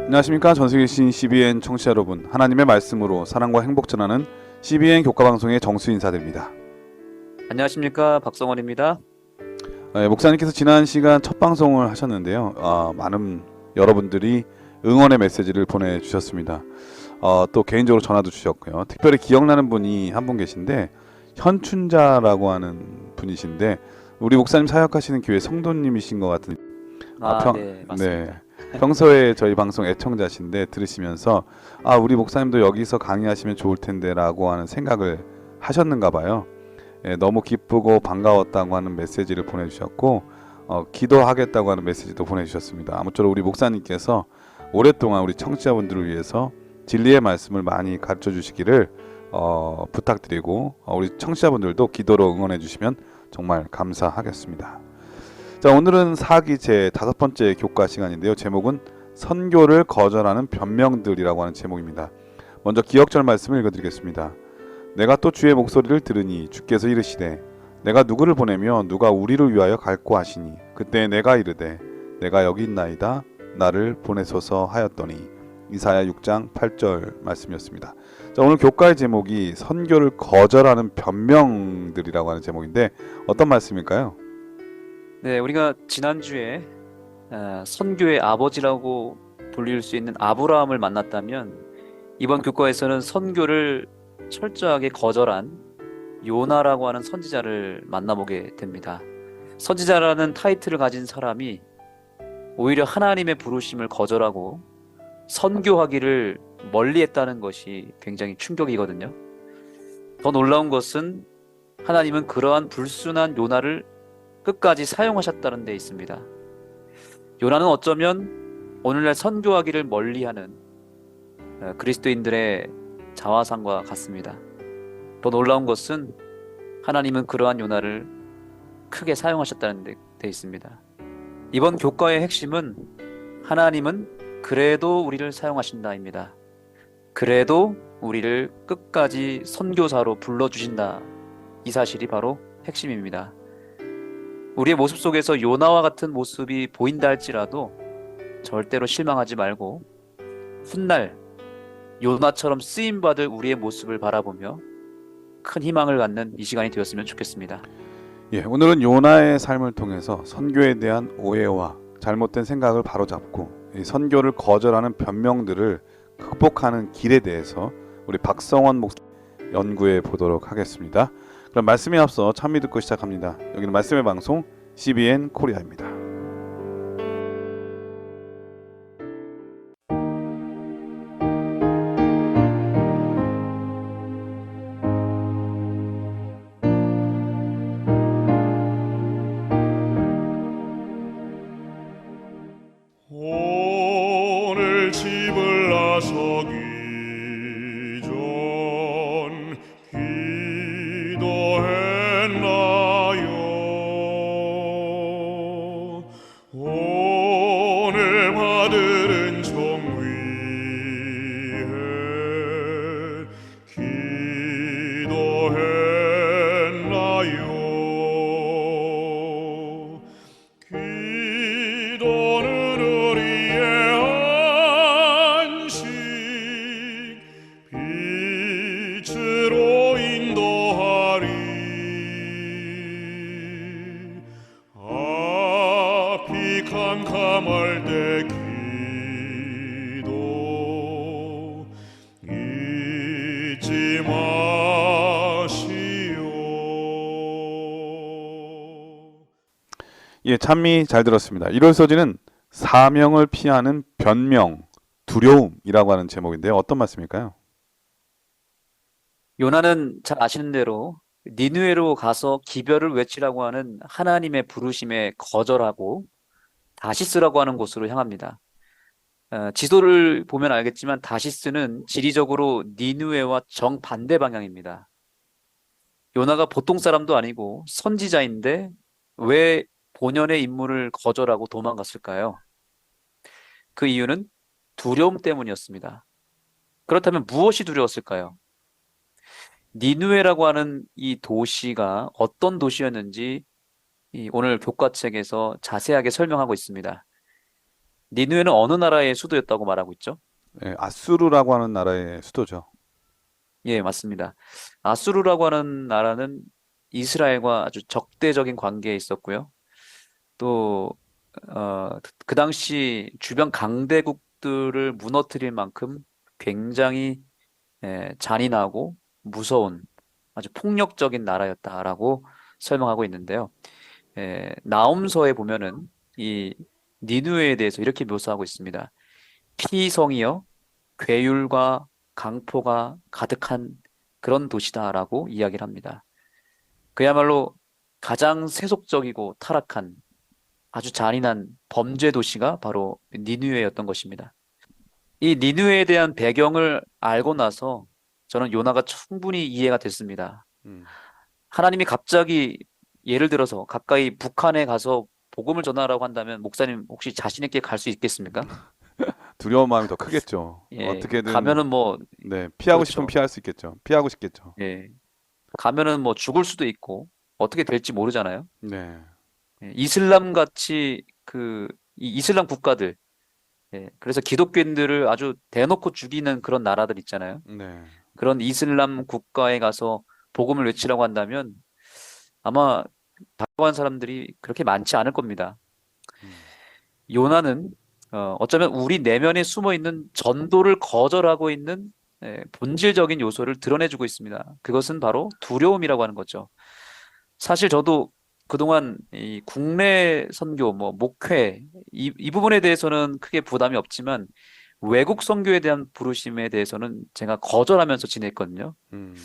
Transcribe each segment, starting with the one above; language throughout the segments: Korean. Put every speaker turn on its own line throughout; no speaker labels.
안녕하십니까. 전세계 신 CBN 청취자 여러분, 하나님의 말씀으로 사랑과 행복 전하는 CBN 교과방송의 정수 인사드립니다.
안녕하십니까, 박성원입니다.
목사님께서 지난 시간 첫 방송을 하셨는데요. 많은 여러분들이 응원의 메시지를 보내주셨습니다. 또 개인적으로 전화도 주셨고요. 특별히 기억나는 분이 한 분 계신데, 현춘자라고 하는 분이신데 우리 목사님 사역하시는 교회 성도님이신 것 같은.
네, 맞습니다.
평소에 저희 방송 애청자신데 들으시면서 우리 목사님도 여기서 강의하시면 좋을 텐데라고 하는 생각을 하셨는가 봐요. 너무 기쁘고 반가웠다고 하는 메시지를 보내주셨고 기도하겠다고 하는 메시지도 보내주셨습니다. 아무쪼록 우리 목사님께서 오랫동안 우리 청취자분들을 위해서 진리의 말씀을 많이 가르쳐 주시기를 부탁드리고 우리 청취자분들도 기도로 응원해 주시면 정말 감사하겠습니다. 자, 오늘은 4기 제 5번째 교과 시간인데요. 제목은 선교를 거절하는 변명들이라고 하는 제목입니다. 먼저 기억절 말씀을 읽어드리겠습니다. 내가 또 주의 목소리를 들으니 주께서 이르시되 내가 누구를 보내며 누가 우리를 위하여 갈고 하시니 그때 내가 이르되 내가 여기 있나이다 나를 보내소서 하였더니. 이사야 6장 8절 말씀이었습니다. 자, 오늘 교과의 제목이 선교를 거절하는 변명들이라고 하는 제목인데 어떤 말씀일까요?
네, 우리가 지난주에 선교의 아버지라고 불릴 수 있는 아브라함을 만났다면 이번 교과에서는 선교를 철저하게 거절한 요나라고 하는 선지자를 만나보게 됩니다. 선지자라는 타이틀을 가진 사람이 오히려 하나님의 부르심을 거절하고 선교하기를 멀리했다는 것이 굉장히 충격이거든요. 더 놀라운 것은 하나님은 그러한 불순한 요나를 끝까지 사용하셨다는 데 있습니다. 요나는 어쩌면 오늘날 선교하기를 멀리하는 그리스도인들의 자화상과 같습니다. 더 놀라운 것은 하나님은 그러한 요나를 크게 사용하셨다는 데 있습니다. 이번 교과의 핵심은 하나님은 그래도 우리를 사용하신다입니다. 그래도 우리를 끝까지 선교사로 불러주신다. 이 사실이 바로 핵심입니다. 우리의 모습 속에서 요나와 같은 모습이 보인다 할지라도 절대로 실망하지 말고 훗날 요나처럼 쓰임받을 우리의 모습을 바라보며 큰 희망을 갖는 이 시간이 되었으면 좋겠습니다.
오늘은 요나의 삶을 통해서 선교에 대한 오해와 잘못된 생각을 바로잡고 이 선교를 거절하는 변명들을 극복하는 길에 대해서 우리 박성원 목사 연구해 보도록 하겠습니다. 그럼 말씀에 앞서 찬미 듣고 시작합니다. 여기는 말씀의 방송 CBN 코리아입니다.
오늘 집을 나서기 전 기도했나요? 오늘 받은 정 위에 기도했나요? 기도는 우리의 안식 빛으로 인도하리. 앞이 캄캄할 때 기도 잊지 마시오.
찬미 잘 들었습니다. 1월 소지는 사명을 피하는 변명, 두려움이라고 하는 제목인데요. 어떤 말씀일까요?
요나는 잘 아시는 대로 니느웨로 가서 기별을 외치라고 하는 하나님의 부르심에 거절하고 다시스라고 하는 곳으로 향합니다. 지도를 보면 알겠지만 다시스는 지리적으로 니느웨와 정반대 방향입니다. 요나가 보통 사람도 아니고 선지자인데 왜 본연의 임무를 거절하고 도망갔을까요? 그 이유는 두려움 때문이었습니다. 그렇다면 무엇이 두려웠을까요? 니느웨라고 하는 이 도시가 어떤 도시였는지 오늘 교과책에서 자세하게 설명하고 있습니다. 니누에는 어느 나라의 수도였다고 말하고 있죠?
예, 아수르라고 하는 나라의 수도죠.
예, 맞습니다. 아수르라고 하는 나라는 이스라엘과 아주 적대적인 관계에 있었고요. 또, 그 당시 주변 강대국들을 무너뜨릴 만큼 굉장히 잔인하고 무서운 아주 폭력적인 나라였다라고 설명하고 있는데요. 나홈서에 보면은 이 니누에에 대해서 이렇게 묘사하고 있습니다. 피성이여 괴율과 강포가 가득한 그런 도시다라고 이야기를 합니다. 그야말로 가장 세속적이고 타락한 아주 잔인한 범죄 도시가 바로 니누에였던 것입니다. 이 니누에에 대한 배경을 알고 나서 저는 요나가 충분히 이해가 됐습니다.
음.
하나님이 갑자기 예를 들어서 가까이 북한에 가서 복음을 전하라고 한다면 목사님 혹시 자신 있게 갈 수 있겠습니까?
두려운 마음이 더 크겠죠.
예,
어떻게든
가면은 뭐
네, 피하고 싶으면
그렇죠.
피할 수 있겠죠. 피하고 싶겠죠.
예, 가면은 뭐 죽을 수도 있고 어떻게 될지 모르잖아요.
네.
이슬람 같이 이 이슬람 국가들, 그래서 기독교인들을 아주 대놓고 죽이는 그런 나라들 있잖아요.
네.
그런 이슬람 국가에 가서 복음을 외치라고 한다면 아마 다가간 사람들이 그렇게 많지 않을 겁니다.
음.
요나는 어쩌면 우리 내면에 숨어 있는 전도를 거절하고 있는 본질적인 요소를 드러내주고 있습니다. 그것은 바로 두려움이라고 하는 거죠. 사실 저도 그동안 이 국내 선교, 뭐 목회 이 부분에 대해서는 크게 부담이 없지만 외국 선교에 대한 부르심에 대해서는 제가 거절하면서 지냈거든요.
음.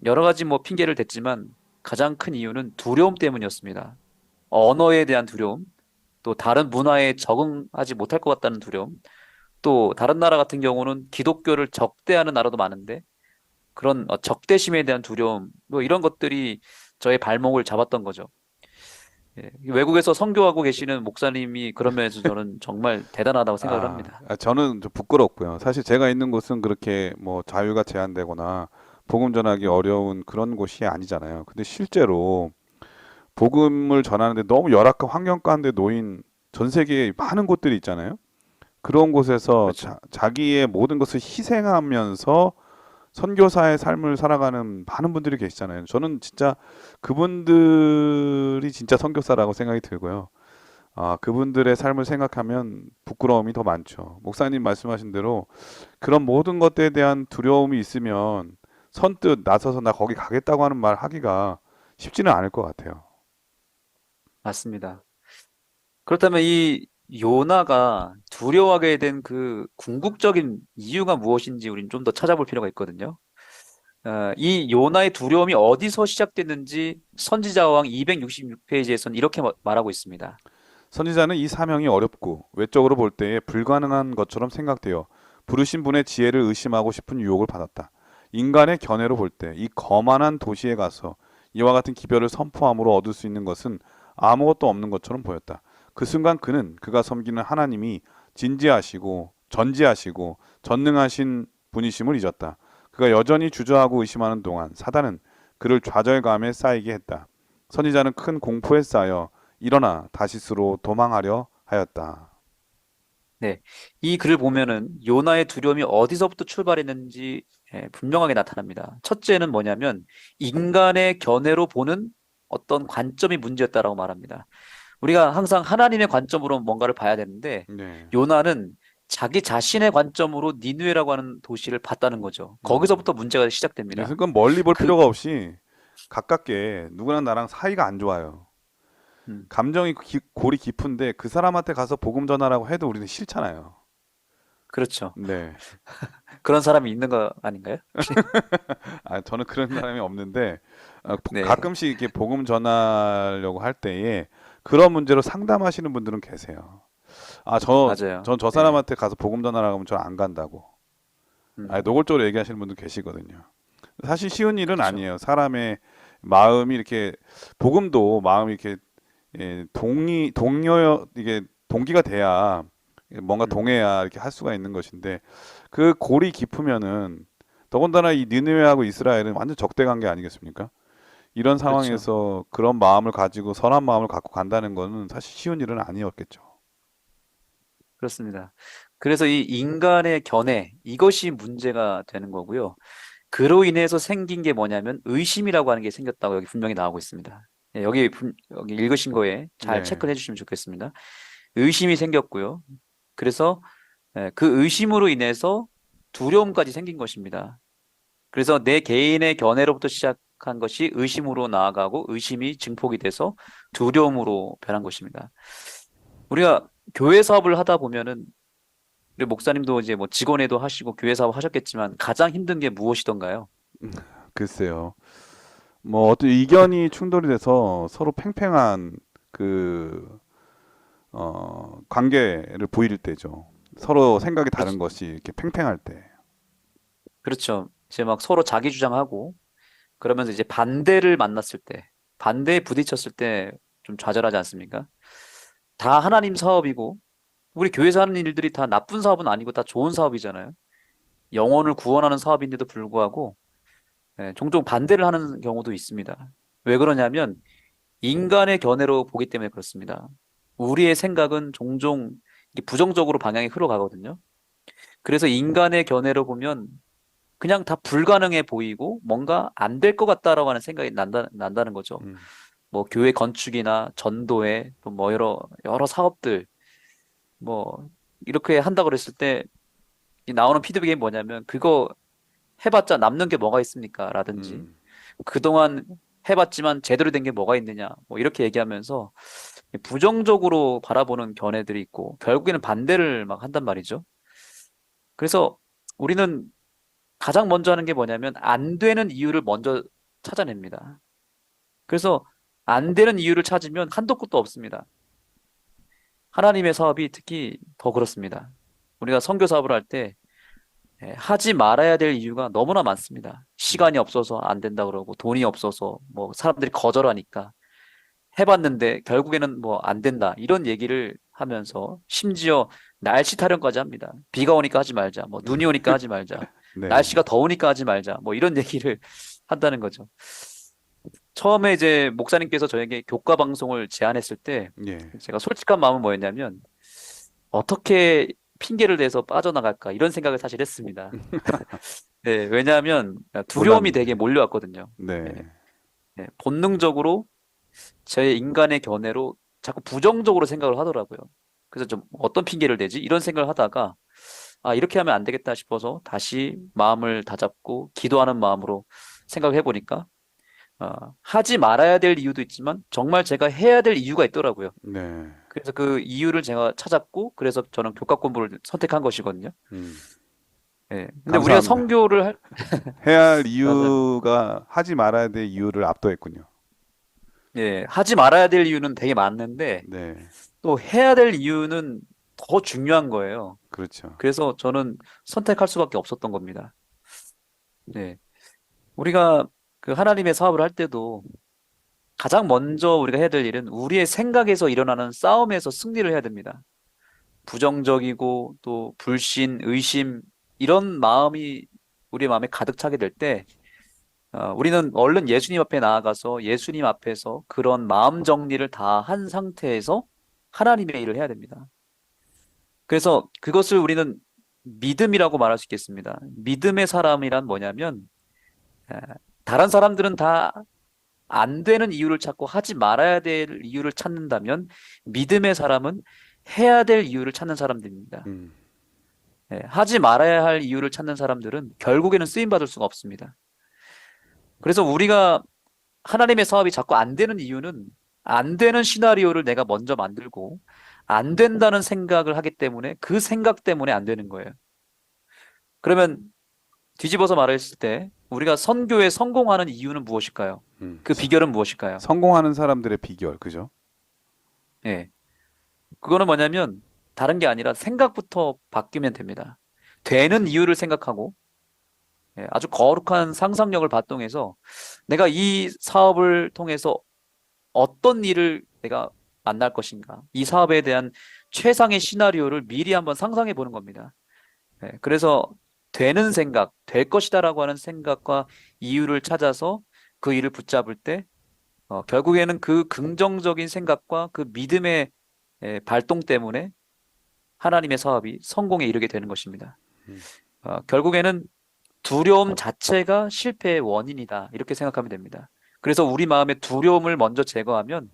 여러 가지 뭐 핑계를 댔지만 가장 큰 이유는 두려움 때문이었습니다. 언어에 대한 두려움, 또 다른 문화에 적응하지 못할 것 같다는 두려움, 또 다른 나라 같은 경우는 기독교를 적대하는 나라도 많은데 그런 적대심에 대한 두려움, 뭐 이런 것들이 저의 발목을 잡았던 거죠. 외국에서 선교하고 계시는 목사님이 그런 면에서 저는 정말 대단하다고 생각을 합니다.
저는 좀 부끄럽고요. 사실 제가 있는 곳은 그렇게 뭐 자유가 제한되거나 복음 전하기 어려운 그런 곳이 아니잖아요. 근데 실제로 복음을 전하는데 너무 열악한 환경 가운데 놓인 전 세계에 많은 곳들이 있잖아요. 그런 곳에서
그렇죠.
자기의 모든 것을 희생하면서 선교사의 삶을 살아가는 많은 분들이 계시잖아요. 저는 진짜 그분들이 진짜 선교사라고 생각이 들고요. 그분들의 삶을 생각하면 부끄러움이 더 많죠. 목사님 말씀하신 대로 그런 모든 것들에 대한 두려움이 있으면 선뜻 나서서 나 거기 가겠다고 하는 말 하기가 쉽지는 않을 것 같아요.
맞습니다. 그렇다면 이 요나가 두려워하게 된 그 궁극적인 이유가 무엇인지 우리는 좀 더 찾아볼 필요가 있거든요. 이 요나의 두려움이 어디서 시작됐는지 선지자왕 266페이지에서는 이렇게 말하고 있습니다.
선지자는 이 사명이 어렵고 외적으로 볼 때에 불가능한 것처럼 생각되어 부르신 분의 지혜를 의심하고 싶은 유혹을 받았다. 인간의 견해로 볼 때 이 거만한 도시에 가서 이와 같은 기별을 선포함으로 얻을 수 있는 것은 아무것도 없는 것처럼 보였다. 그 순간 그는 그가 섬기는 하나님이 진지하시고 전지하시고 전능하신 분이심을 잊었다. 그가 여전히 주저하고 의심하는 동안 사단은 그를 좌절감에 쌓이게 했다. 선지자는 큰 공포에 쌓여 일어나 다시스로 도망하려 하였다.
네, 이 글을 보면은 요나의 두려움이 어디서부터 출발했는지 분명하게 나타납니다. 첫째는 뭐냐면 인간의 견해로 보는 어떤 관점이 문제였다라고 말합니다. 우리가 항상 하나님의 관점으로 뭔가를 봐야 되는데
네.
요나는 자기 자신의 관점으로 니느웨라고 하는 도시를 봤다는 거죠.
음.
거기서부터 문제가
네,
시작됩니다.
그러니까 멀리 볼
그,
필요가 없이 가깝게 누구나 나랑 사이가 안 좋아요.
음,
감정이 골이 깊은데 그 사람한테 가서 복음 전하라고 해도 우리는 싫잖아요.
그렇죠.
네.
그런 사람이 있는 거 아닌가요?
저는 그런 사람이 없는데
네,
가끔씩 이렇게 복음 전하려고 할 때에 그런 문제로 상담하시는 분들은 계세요.
맞아요.
전 저
네,
사람한테 가서 복음 전하라고 하면 전 안 간다고.
음,
노골적으로 얘기하시는 분도 계시거든요. 사실 쉬운 일은
그렇죠.
아니에요. 사람의 마음이 이렇게 복음도 마음이 이렇게 동료 이게 동기가 돼야 뭔가
음,
동해야 이렇게 할 수가 있는 것인데 그 골이 깊으면은 더군다나 이 니느웨하고 이스라엘은 완전 적대 관계 아니겠습니까? 이런
그렇죠.
상황에서 그런 마음을 가지고 선한 마음을 갖고 간다는 거는 사실 쉬운 일은 아니었겠죠.
그렇습니다. 그래서 이 인간의 견해, 이것이 문제가 되는 거고요. 그로 인해서 생긴 게 뭐냐면 의심이라고 하는 게 생겼다고 여기 분명히 나오고 있습니다. 예, 여기 읽으신 거에 잘
네.
체크를 해주시면 좋겠습니다. 의심이 생겼고요. 그래서 그 의심으로 인해서 두려움까지 생긴 것입니다. 그래서 내 개인의 견해로부터 시작한 것이 의심으로 나아가고 의심이 증폭이 돼서 두려움으로 변한 것입니다. 우리가 교회 사업을 하다 보면은 우리 목사님도 이제 뭐 직원회도 하시고 교회 사업 하셨겠지만 가장 힘든 게 무엇이던가요?
글쎄요. 뭐 어떤 의견이 충돌이 돼서 서로 팽팽한 그 관계를 보일 때죠. 서로 생각이 다른
그렇-
것이 이렇게 팽팽할 때.
그렇죠. 이제 막 서로 자기 주장하고 그러면서 이제 반대를 만났을 때, 반대에 부딪혔을 때 좀 좌절하지 않습니까? 다 하나님 사업이고 우리 교회에서 하는 일들이 다 나쁜 사업은 아니고 다 좋은 사업이잖아요. 영혼을 구원하는 사업인데도 불구하고 종종 반대를 하는 경우도 있습니다. 왜 그러냐면 인간의 견해로 보기 때문에 그렇습니다. 우리의 생각은 종종 이게 부정적으로 방향이 흘러가거든요. 그래서 인간의 견해로 보면 그냥 다 불가능해 보이고 뭔가 안 될 것 같다라고 하는 생각이 난다는 거죠.
음,
뭐 교회 건축이나 전도회 또뭐 여러 사업들 뭐 이렇게 한다고 그랬을 때 이 나오는 피드백이 뭐냐면 그거 해봤자 남는 게 뭐가 있습니까? 라든지
음,
그동안 해봤지만 제대로 된 게 뭐가 있느냐 뭐 이렇게 얘기하면서 부정적으로 바라보는 견해들이 있고 결국에는 반대를 막 한단 말이죠. 그래서 우리는 가장 먼저 하는 게 뭐냐면 안 되는 이유를 먼저 찾아냅니다. 그래서 안 되는 이유를 찾으면 한도 끝도 없습니다. 하나님의 사업이 특히 더 그렇습니다. 우리가 선교 사업을 할 때 하지 말아야 될 이유가 너무나 많습니다.
음,
시간이 없어서 안 된다 그러고 돈이 없어서 뭐 사람들이 거절하니까 해봤는데 결국에는 뭐 안 된다 이런 얘기를 하면서 심지어 날씨 타령까지 합니다. 비가 오니까 하지 말자, 뭐 눈이 오니까 하지 말자,
네.
날씨가 더우니까 하지 말자, 뭐 이런 얘기를 한다는 거죠. 처음에 이제 목사님께서 저에게 교과 방송을 제안했을 때
예.
제가 솔직한 마음은 뭐였냐면 어떻게 핑계를 대서 빠져나갈까 이런 생각을 사실 했습니다. 네, 왜냐하면 두려움이
몰랐는데.
되게 몰려왔거든요. 네,
네.
네, 본능적으로 제 인간의 견해로 자꾸 부정적으로 생각을 하더라고요. 그래서 좀 어떤 핑계를 대지? 이런 생각을 하다가 아, 이렇게 하면 안 되겠다 싶어서 다시 마음을 다잡고 기도하는 마음으로 생각을 해보니까 하지 말아야 될 이유도 있지만 정말 제가 해야 될 이유가 있더라고요.
네.
그래서 그 이유를 제가 찾았고 그래서 저는 교과 공부를 선택한 것이거든요.
음,
예. 근데 우리가
감사합니다.
선교를
해야 할
맞아요.
이유가 하지 말아야 될 이유를 압도했군요.
예, 하지 말아야 될 이유는 되게 많은데
네.
또 해야 될 이유는 더 중요한 거예요.
그렇죠.
그래서 저는 선택할 수밖에 없었던 겁니다. 네. 우리가 그 하나님의 사업을 할 때도 가장 먼저 우리가 해야 될 일은 우리의 생각에서 일어나는 싸움에서 승리를 해야 됩니다. 부정적이고 또 불신, 의심 이런 마음이 우리의 마음에 가득 차게 될 때 우리는 얼른 예수님 앞에 나아가서 예수님 앞에서 그런 마음 정리를 다 한 상태에서 하나님의 일을 해야 됩니다. 그래서 그것을 우리는 믿음이라고 말할 수 있겠습니다. 믿음의 사람이란 뭐냐면 에, 다른 사람들은 다 안 되는 이유를 찾고 하지 말아야 될 이유를 찾는다면 믿음의 사람은 해야 될 이유를 찾는 사람들입니다.
음,
하지 말아야 할 이유를 찾는 사람들은 결국에는 쓰임 받을 수가 없습니다. 그래서 우리가 하나님의 사업이 자꾸 안 되는 이유는 안 되는 시나리오를 내가 먼저 만들고 안 된다는 생각을 하기 때문에 그 생각 때문에 안 되는 거예요. 그러면 뒤집어서 말했을 때 우리가 선교에 성공하는 이유는 무엇일까요?
음.
그 비결은 무엇일까요?
성공하는 사람들의 비결, 그죠?
예. 그거는 뭐냐면 다른 게 아니라 생각부터 바뀌면 됩니다. 되는 이유를 생각하고 아주 거룩한 상상력을 발동해서 내가 이 사업을 통해서 어떤 일을 내가 만날 것인가. 이 사업에 대한 최상의 시나리오를 미리 한번 상상해 보는 겁니다. 그래서 되는 생각, 될 것이다라고 하는 생각과 이유를 찾아서 그 일을 붙잡을 때 결국에는 그 긍정적인 생각과 그 믿음의 발동 때문에 하나님의 사업이 성공에 이르게 되는 것입니다.
음.
결국에는 두려움 자체가 실패의 원인이다. 이렇게 생각하면 됩니다. 그래서 우리 마음의 두려움을 먼저 제거하면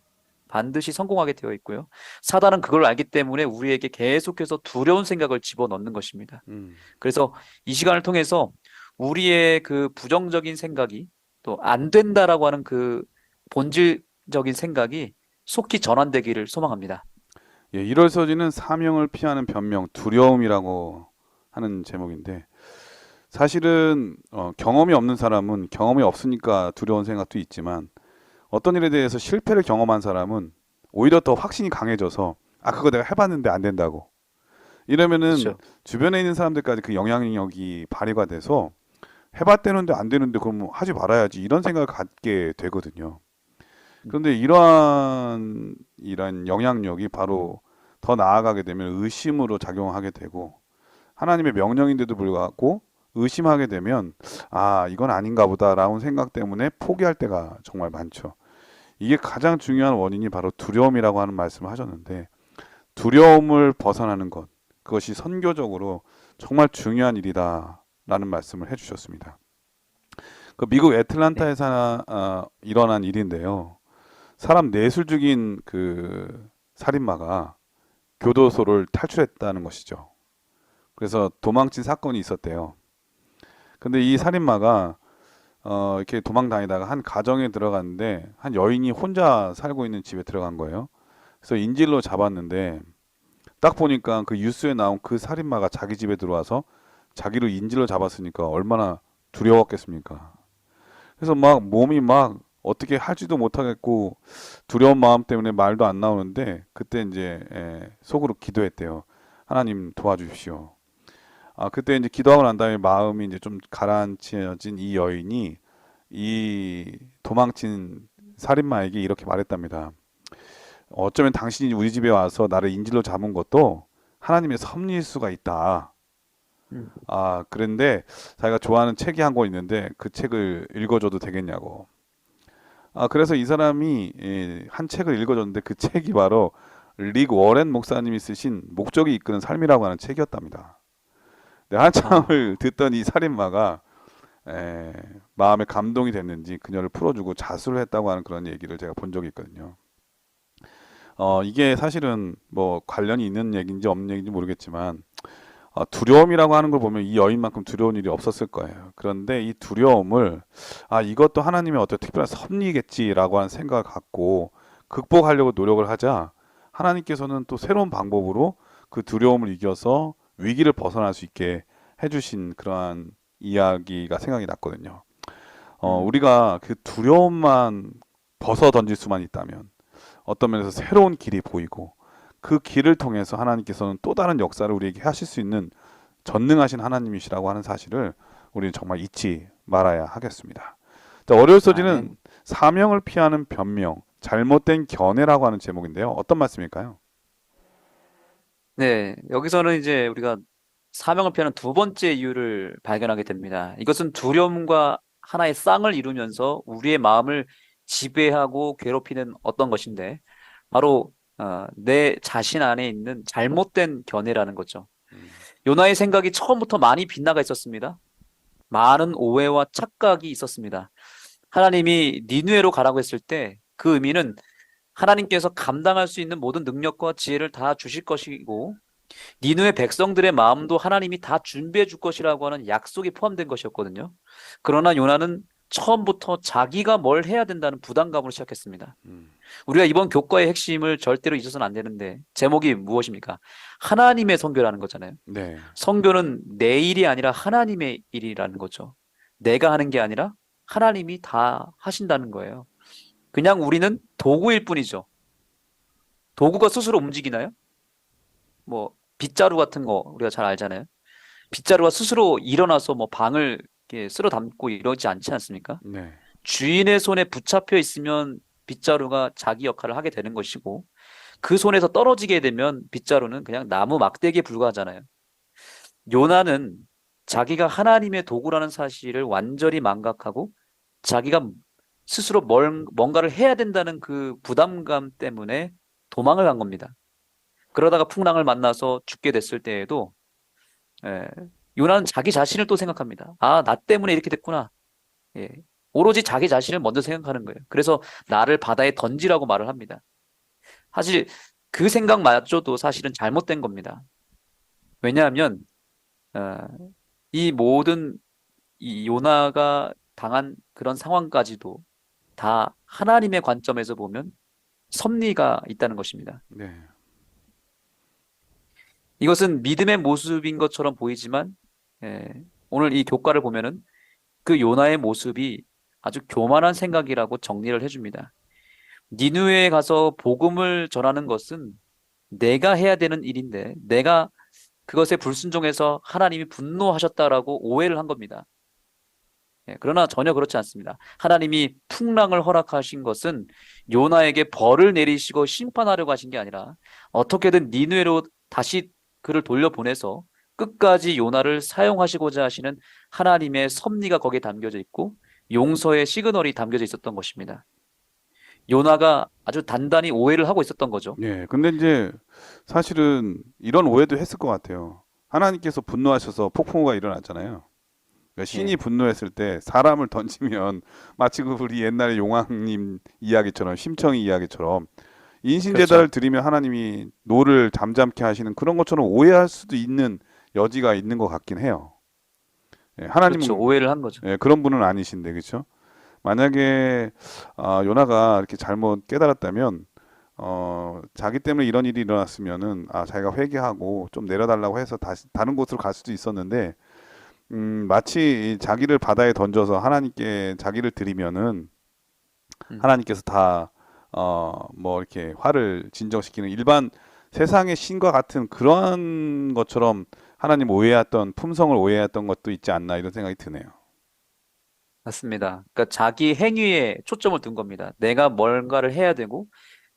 반드시 성공하게 되어 있고요. 사단은 그걸 알기 때문에 우리에게 계속해서 두려운 생각을 집어넣는 것입니다.
음.
그래서 이 시간을 통해서 우리의 그 부정적인 생각이 또 안 된다라고 하는 그 본질적인 생각이 속히 전환되기를 소망합니다.
예, 일월서지는 사명을 피하는 변명, 두려움이라고 하는 제목인데 사실은 경험이 없는 사람은 경험이 없으니까 두려운 생각도 있지만 어떤 일에 대해서 실패를 경험한 사람은 오히려 더 확신이 강해져서 아 그거 내가 해봤는데 안 된다고 이러면은
그렇죠.
주변에 있는 사람들까지 그 영향력이 발휘가 돼서 해봤대는데 안 되는데 그럼 뭐 하지 말아야지 이런 생각을 갖게 되거든요. 그런데 이러한 영향력이 바로 더 나아가게 되면 의심으로 작용하게 되고 하나님의 명령인데도 불구하고 의심하게 되면 아 이건 아닌가 보다라는 생각 때문에 포기할 때가 정말 많죠. 이게 가장 중요한 원인이 바로 두려움이라고 하는 말씀을 하셨는데 두려움을 벗어나는 것 그것이 선교적으로 정말 중요한 일이다라는 말씀을 해주셨습니다. 그 미국
네.
애틀란타에서 일어난 일인데요. 사람 넷을 죽인 그 살인마가 교도소를 탈출했다는 것이죠. 그래서 도망친 사건이 있었대요. 근데 이 살인마가 이렇게 도망 다니다가 한 가정에 들어갔는데 한 여인이 혼자 살고 있는 집에 들어간 거예요. 그래서 인질로 잡았는데 딱 보니까 그 뉴스에 나온 그 살인마가 자기 집에 들어와서 자기를 인질로 잡았으니까 얼마나 두려웠겠습니까? 그래서 막 몸이 막 어떻게 할지도 못하겠고 두려운 마음 때문에 말도 안 나오는데 그때 이제 속으로 기도했대요. 하나님 도와주십시오. 아 그때 이제 기도하고 난 다음에 마음이 이제 좀 가라앉혀진 이 여인이 이 도망친 살인마에게 이렇게 말했답니다. 어쩌면 당신이 우리 집에 와서 나를 인질로 잡은 것도 하나님의 섭리일 수가 있다.
음.
아 그런데 자기가 좋아하는 책이 한 권 있는데 그 책을 읽어줘도 되겠냐고. 아, 그래서 이 사람이 한 책을 읽어줬는데 그 책이 바로 릭 워렌 목사님이 쓰신 목적이 이끄는 삶이라고 하는 책이었답니다. 근데
아,
한참을 듣던 이 살인마가 에, 마음에 감동이 됐는지 그녀를 풀어주고 자수를 했다고 하는 그런 얘기를 제가 본 적이 있거든요. 이게 사실은 뭐 관련이 있는 얘기인지 없는 얘기인지 모르겠지만 두려움이라고 하는 걸 보면 이 여인만큼 두려운 일이 없었을 거예요. 그런데 이 두려움을 이것도 하나님의 어떤 특별한 섭리겠지라고 하는 생각을 갖고 극복하려고 노력을 하자 하나님께서는 또 새로운 방법으로 그 두려움을 이겨서 위기를 벗어날 수 있게 해주신 그러한 이야기가 생각이 났거든요.
음,
우리가 그 두려움만 벗어 던질 수만 있다면 어떤 면에서 새로운 길이 보이고 그 길을 통해서 하나님께서는 또 다른 역사를 우리에게 하실 수 있는 전능하신 하나님이시라고 하는 사실을 우리는 정말 잊지 말아야 하겠습니다. 자, 월요일 소지는
아멘.
사명을 피하는 변명, 잘못된 견해라고 하는 제목인데요. 어떤 말씀일까요?
네, 여기서는 이제 우리가 사명을 피하는 두 번째 이유를 발견하게 됩니다. 이것은 두려움과 하나의 쌍을 이루면서 우리의 마음을 지배하고 괴롭히는 어떤 것인데, 바로 내 자신 안에 있는 잘못된 견해라는 거죠.
음,
요나의 생각이 처음부터 많이 빗나가 있었습니다. 많은 오해와 착각이 있었습니다. 하나님이 니느웨로 가라고 했을 때 그 의미는 하나님께서 감당할 수 있는 모든 능력과 지혜를 다 주실 것이고 니느웨 백성들의 마음도 하나님이 다 준비해 줄 것이라고 하는 약속이 포함된 것이었거든요. 그러나 요나는 처음부터 자기가 뭘 해야 된다는 부담감으로 시작했습니다.
음,
우리가 이번 교과의 핵심을 절대로 잊어서는 안 되는데 제목이 무엇입니까? 하나님의 선교라는 거잖아요.
네,
선교는 내 일이 아니라 하나님의 일이라는 거죠. 내가 하는 게 아니라 하나님이 다 하신다는 거예요. 그냥 우리는 도구일 뿐이죠. 도구가 스스로 움직이나요? 뭐 빗자루 같은 거 우리가 잘 알잖아요. 빗자루가 스스로 일어나서 뭐 방을 이렇게 쓸어 담고 이러지 않지 않습니까?
네,
주인의 손에 붙잡혀 있으면 빗자루가 자기 역할을 하게 되는 것이고 그 손에서 떨어지게 되면 빗자루는 그냥 나무 막대기에 불과하잖아요. 요나는 자기가 하나님의 도구라는 사실을 완전히 망각하고 자기가 스스로 뭔가를 해야 된다는 그 부담감 때문에 도망을 간 겁니다. 그러다가 풍랑을 만나서 죽게 됐을 때에도 예, 요나는 자기 자신을 또 생각합니다. 아, 나 때문에 이렇게 됐구나. 예, 오로지 자기 자신을 먼저 생각하는 거예요. 그래서 나를 바다에 던지라고 말을 합니다. 사실 그 생각마저도 사실은 잘못된 겁니다. 왜냐하면 어, 이 모든 이 요나가 당한 그런 상황까지도 다 하나님의 관점에서 보면 섭리가 있다는 것입니다.
네.
이것은 믿음의 모습인 것처럼 보이지만 예, 오늘 이 교과를 보면은 그 요나의 모습이 아주 교만한 생각이라고 정리를 해줍니다. 니느웨에 가서 복음을 전하는 것은 내가 해야 되는 일인데 내가 그것에 불순종해서 하나님이 분노하셨다라고 오해를 한 겁니다. 예, 그러나 전혀 그렇지 않습니다. 하나님이 풍랑을 허락하신 것은 요나에게 벌을 내리시고 심판하려고 하신 게 아니라 어떻게든 니느웨로 다시 그를 돌려보내서 끝까지 요나를 사용하시고자 하시는 하나님의 섭리가 거기에 담겨져 있고 용서의 시그널이 담겨져 있었던 것입니다. 요나가 아주 단단히 오해를 하고 있었던 거죠.
예. 근데 이제 사실은 이런 오해도 했을 것 같아요. 하나님께서 분노하셔서 폭풍우가 일어났잖아요. 그러니까 신이
예,
분노했을 때 사람을 던지면 마치 그 우리 옛날에 용왕님 이야기처럼 심청이 이야기처럼 인신제사를
그렇죠.
드리면 하나님이 노를 잠잠케 하시는 그런 것처럼 오해할 수도 있는 여지가 있는 것 같긴 해요. 예,
그렇죠.
하나님은
오해를 한 거죠.
예, 그런 분은 아니신데 그렇죠? 만약에 요나가 이렇게 잘못 깨달았다면 자기 때문에 이런 일이 일어났으면은 자기가 회개하고 좀 내려달라고 해서 다시 다른 곳으로 갈 수도 있었는데 마치 이 자기를 바다에 던져서 하나님께 자기를 드리면은
음,
하나님께서 다 뭐 이렇게 화를 진정시키는 일반 세상의 신과 같은 그런 것처럼 하나님 오해했던 품성을 오해했던 것도 있지 않나 이런 생각이 드네요.
맞습니다. 그러니까 자기 행위에 초점을 둔 겁니다. 내가 뭔가를 해야 되고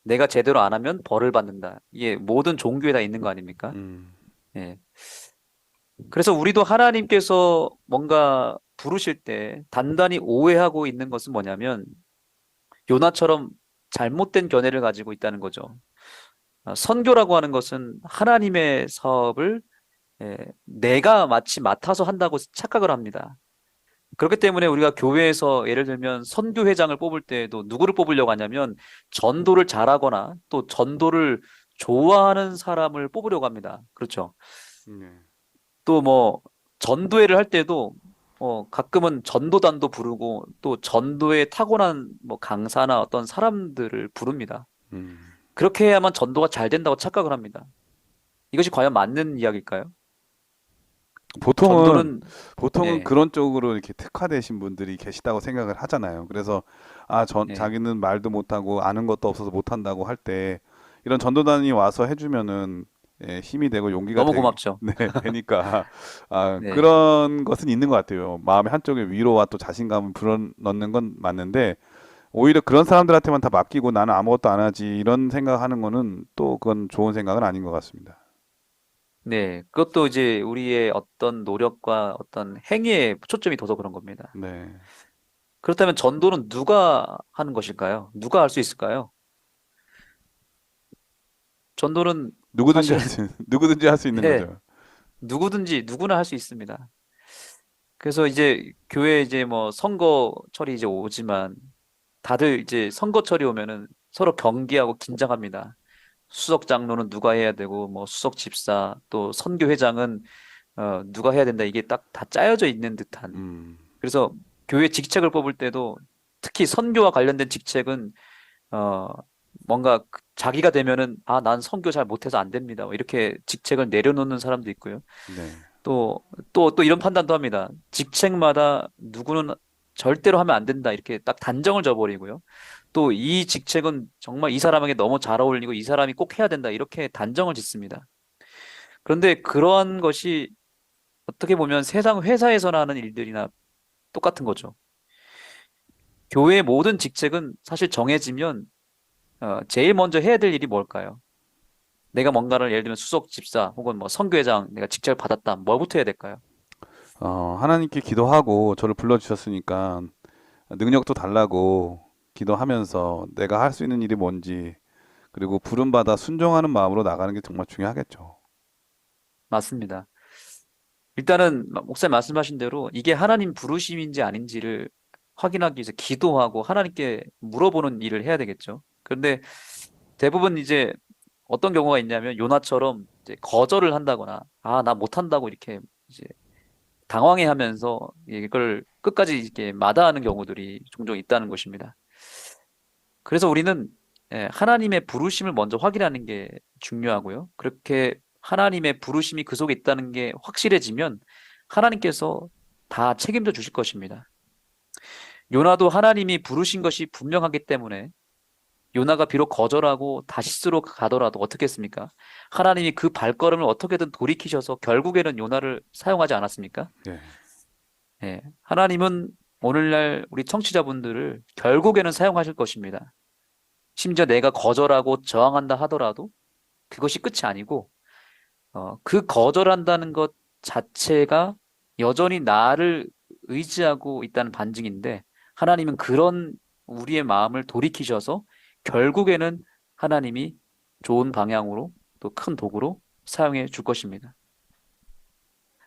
내가 제대로 안 하면 벌을 받는다. 이게 모든 종교에 다 있는 거 아닙니까?
음,
예. 그래서 우리도 하나님께서 뭔가 부르실 때 단단히 오해하고 있는 것은 뭐냐면 요나처럼 잘못된 견해를 가지고 있다는 거죠. 선교라고 하는 것은 하나님의 사업을 내가 마치 맡아서 한다고 착각을 합니다. 그렇기 때문에 우리가 교회에서 예를 들면 선교회장을 뽑을 때에도 누구를 뽑으려고 하냐면 전도를 잘하거나 또 전도를 좋아하는 사람을 뽑으려고 합니다. 그렇죠.
네.
또 뭐 전도회를 할 때도 가끔은 전도단도 부르고 또 전도에 타고난 뭐 강사나 어떤 사람들을 부릅니다.
음.
그렇게 해야만 전도가 잘 된다고 착각을 합니다. 이것이 과연 맞는 이야기일까요?
보통은
전도는
보통은
예,
그런 쪽으로 이렇게 특화되신 분들이 계시다고 생각을 하잖아요. 그래서
예,
자기는 말도 못하고 아는 것도 없어서 못한다고 할 때 이런 전도단이 와서 해주면은 힘이 되고 용기가
너무 고맙죠.
네, 되니까
네,
그런 것은 있는 것 같아요. 마음의 한쪽에 위로와 또 자신감을 불어넣는 건 맞는데 오히려 그런 사람들한테만 다 맡기고 나는 아무것도 안 하지 이런 생각하는 거는 또 그건 좋은 생각은 아닌 것 같습니다.
네, 그것도 이제 우리의 어떤 노력과 어떤 행위에 초점이 둬서 그런 겁니다.
네.
그렇다면 전도는 누가 하는 것일까요? 누가 할 수 있을까요? 전도는
누구든지
사실
누구든지 할 수 있는
예,
거죠.
누구든지 누구나 할 수 있습니다. 그래서 이제 교회 이제 뭐 선거철이 이제 오지만 다들 이제 선거철이 오면은 서로 경계하고 긴장합니다. 수석 장로는 누가 해야 되고 뭐 수석 집사 또 선교회장은 누가 해야 된다 이게 딱 다 짜여져 있는 듯한
음.
그래서 교회 직책을 뽑을 때도 특히 선교와 관련된 직책은 어 뭔가 자기가 되면은 난 선교 잘 못해서 안 됩니다. 뭐 이렇게 직책을 내려놓는 사람도 있고요.
네.
또 이런 판단도 합니다. 직책마다 누구는 절대로 하면 안 된다. 이렇게 딱 단정을 줘버리고요. 또 이 직책은 정말 이 사람에게 너무 잘 어울리고 이 사람이 꼭 해야 된다. 이렇게 단정을 짓습니다. 그런데 그러한 것이 어떻게 보면 세상 회사에서나 하는 일들이나 똑같은 거죠. 교회의 모든 직책은 사실 정해지면 제일 먼저 해야 될 일이 뭘까요? 내가 뭔가를 예를 들면 수석 집사 혹은 뭐 선교회장 내가 직책을 받았다. 뭐부터 해야 될까요?
하나님께 기도하고 저를 불러주셨으니까 능력도 달라고 기도하면서 내가 할 수 있는 일이 뭔지 그리고 부름받아 순종하는 마음으로 나가는 게 정말 중요하겠죠.
맞습니다. 일단은 목사님 말씀하신 대로 이게 하나님 부르심인지 아닌지를 확인하기 위해서 기도하고 하나님께 물어보는 일을 해야 되겠죠. 그런데 대부분 이제 어떤 경우가 있냐면 요나처럼 이제 거절을 한다거나 나 못한다고 이렇게 이제 당황해하면서 이걸 끝까지 이렇게 마다하는 경우들이 종종 있다는 것입니다. 그래서 우리는 하나님의 부르심을 먼저 확인하는 게 중요하고요. 그렇게 하나님의 부르심이 그 속에 있다는 게 확실해지면 하나님께서 다 책임져 주실 것입니다. 요나도 하나님이 부르신 것이 분명하기 때문에 요나가 비록 거절하고 다시스로 가더라도 어떻게 했습니까? 하나님이 그 발걸음을 어떻게든 돌이키셔서 결국에는 요나를 사용하지 않았습니까?
예.
하나님은 오늘날 우리 청취자분들을 결국에는 사용하실 것입니다. 심지어 내가 거절하고 저항한다 하더라도 그것이 끝이 아니고 그 거절한다는 것 자체가 여전히 나를 의지하고 있다는 반증인데 하나님은 그런 우리의 마음을 돌이키셔서 결국에는 하나님이 좋은 방향으로 또 큰 도구로 사용해 줄 것입니다.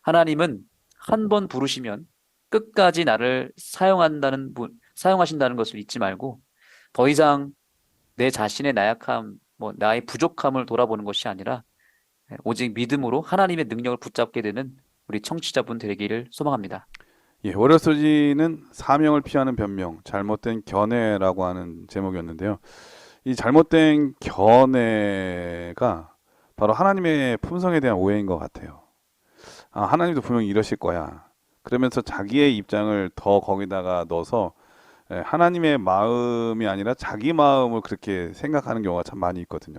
하나님은 한 번 부르시면 끝까지 나를 사용하신다는 것을 잊지 말고 더 이상 내 자신의 나약함, 나의 부족함을 돌아보는 것이 아니라 오직 믿음으로 하나님의 능력을 붙잡게 되는 우리 청취자분 되기를 소망합니다.
예, 월요 소지는 사명을 피하는 변명, 잘못된 견해라고 하는 제목이었는데요. 이 잘못된 견해가 바로 하나님의 품성에 대한 오해인 것 같아요. 하나님도 분명히 이러실 거야. 그러면서 자기의 입장을 더 거기다가 넣어서 하나님의 마음이 아니라 자기 마음을 그렇게 생각하는 경우가 참 많이 있거든요.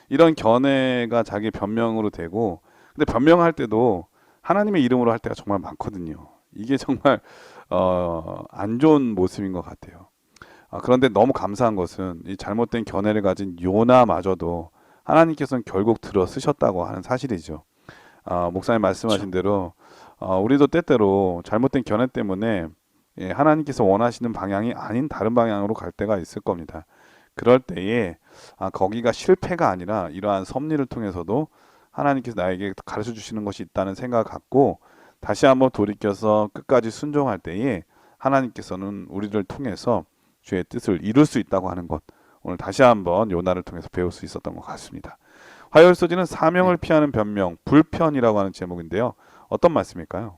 이런 견해가 자기 변명으로 되고, 근데 변명할 때도 하나님의 이름으로 할 때가 정말 많거든요. 이게 정말 안 좋은 모습인 것 같아요. 그런데 너무 감사한 것은 이 잘못된 견해를 가진 요나마저도 하나님께서는 결국 들어 쓰셨다고 하는 사실이죠. 목사님 말씀하신 대로 우리도 때때로 잘못된 견해 때문에 하나님께서 원하시는 방향이 아닌 다른 방향으로 갈 때가 있을 겁니다. 그럴 때에 거기가 실패가 아니라 이러한 섭리를 통해서도 하나님께서 나에게 가르쳐 주시는 것이 있다는 생각을 갖고 다시 한번 돌이켜서 끝까지 순종할 때에 하나님께서는 우리를 통해서 주의 뜻을 이룰 수 있다고 하는 것, 오늘 다시 한번 요나를 통해서 배울 수 있었던 것 같습니다. 화요일 소지는 사명을 피하는 변명, 불편이라고 하는 제목인데요. 어떤 말씀일까요?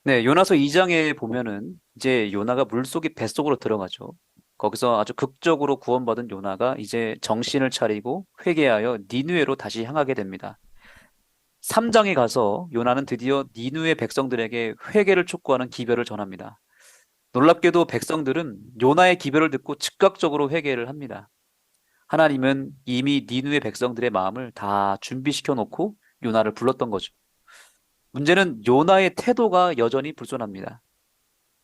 네, 요나서 2장에 보면은 이제 요나가 물속의 뱃속으로 들어가죠. 거기서 아주 극적으로 구원받은 요나가 이제 정신을 차리고 회개하여 니느웨로 다시 향하게 됩니다. 3장에 가서 요나는 드디어 니느웨 백성들에게 회개를 촉구하는 기별을 전합니다. 놀랍게도 백성들은 요나의 기별을 듣고 즉각적으로 회개를 합니다. 하나님은 이미 니느웨 백성들의 마음을 다 준비시켜 놓고 요나를 불렀던 거죠. 문제는 요나의 태도가 여전히 불손합니다.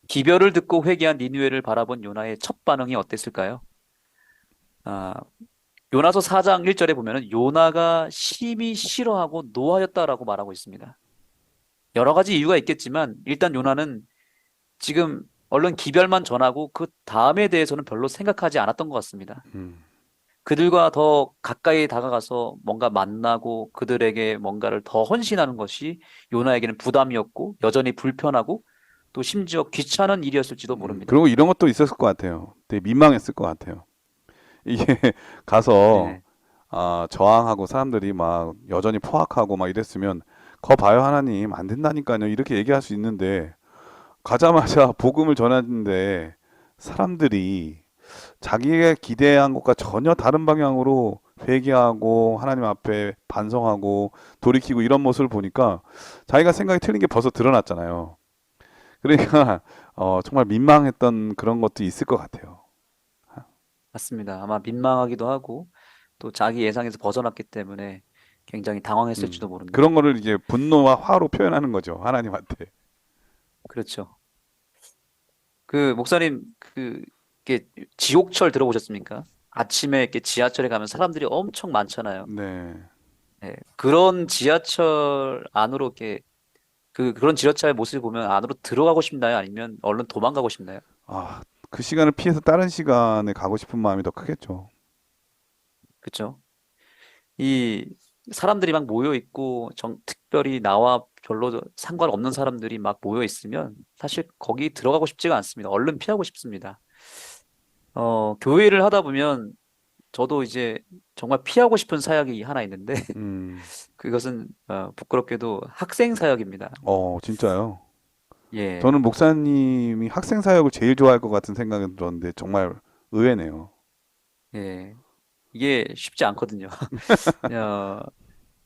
기별을 듣고 회개한 니느웨를 바라본 요나의 첫 반응이 어땠을까요? 요나서 4장 1절에 보면은 요나가 심히 싫어하고 노하였다라고 말하고 있습니다. 여러 가지 이유가 있겠지만 일단 요나는 지금 얼른 기별만 전하고 그 다음에 대해서는 별로 생각하지 않았던 것 같습니다. 그들과 더 가까이 다가가서 뭔가 만나고 그들에게 뭔가를 더 헌신하는 것이 요나에게는 부담이었고 여전히 불편하고 또 심지어 귀찮은 일이었을지도 모릅니다.
그리고 이런 것도 있었을 것 같아요. 되게 민망했을 것 같아요. 이게 가서
네.
저항하고 사람들이 막 여전히 포악하고 막 이랬으면 거 봐요 하나님 안 된다니까요 이렇게 얘기할 수 있는데 가자마자 복음을 전하는데 사람들이 자기가 기대한 것과 전혀 다른 방향으로 회개하고 하나님 앞에 반성하고 돌이키고 이런 모습을 보니까 자기가 생각이 틀린 게 벌써 드러났잖아요. 그러니까 정말 민망했던 그런 것도 있을 것 같아요.
맞습니다. 아마 민망하기도 하고 또 자기 예상에서 벗어났기 때문에 굉장히 당황했을지도 모릅니다.
그런 거를 이제 분노와 화로 표현하는 거죠 하나님한테.
그렇죠. 그 목사님 이게 지옥철 들어보셨습니까? 아침에 이렇게 지하철에 가면 사람들이 엄청 많잖아요.
네.
네, 그런 지하철 안으로 이렇게 그런 지하철의 모습을 보면 안으로 들어가고 싶나요? 아니면 얼른 도망가고 싶나요?
그 시간을 피해서 다른 시간에 가고 싶은 마음이 더 크겠죠.
그쵸? 이 사람들이 막 모여 있고 특별히 나와 별로 상관없는 사람들이 막 모여 있으면 사실 거기 들어가고 싶지가 않습니다. 얼른 피하고 싶습니다. 교회를 하다 보면 저도 이제 정말 피하고 싶은 사역이 하나 있는데
음,
그것은 부끄럽게도 학생 사역입니다.
진짜요.
예,
저는 목사님이 학생 사역을 제일 좋아할 것 같은 생각이 들었는데 정말 의외네요.
예. 이게 쉽지 않거든요. 어,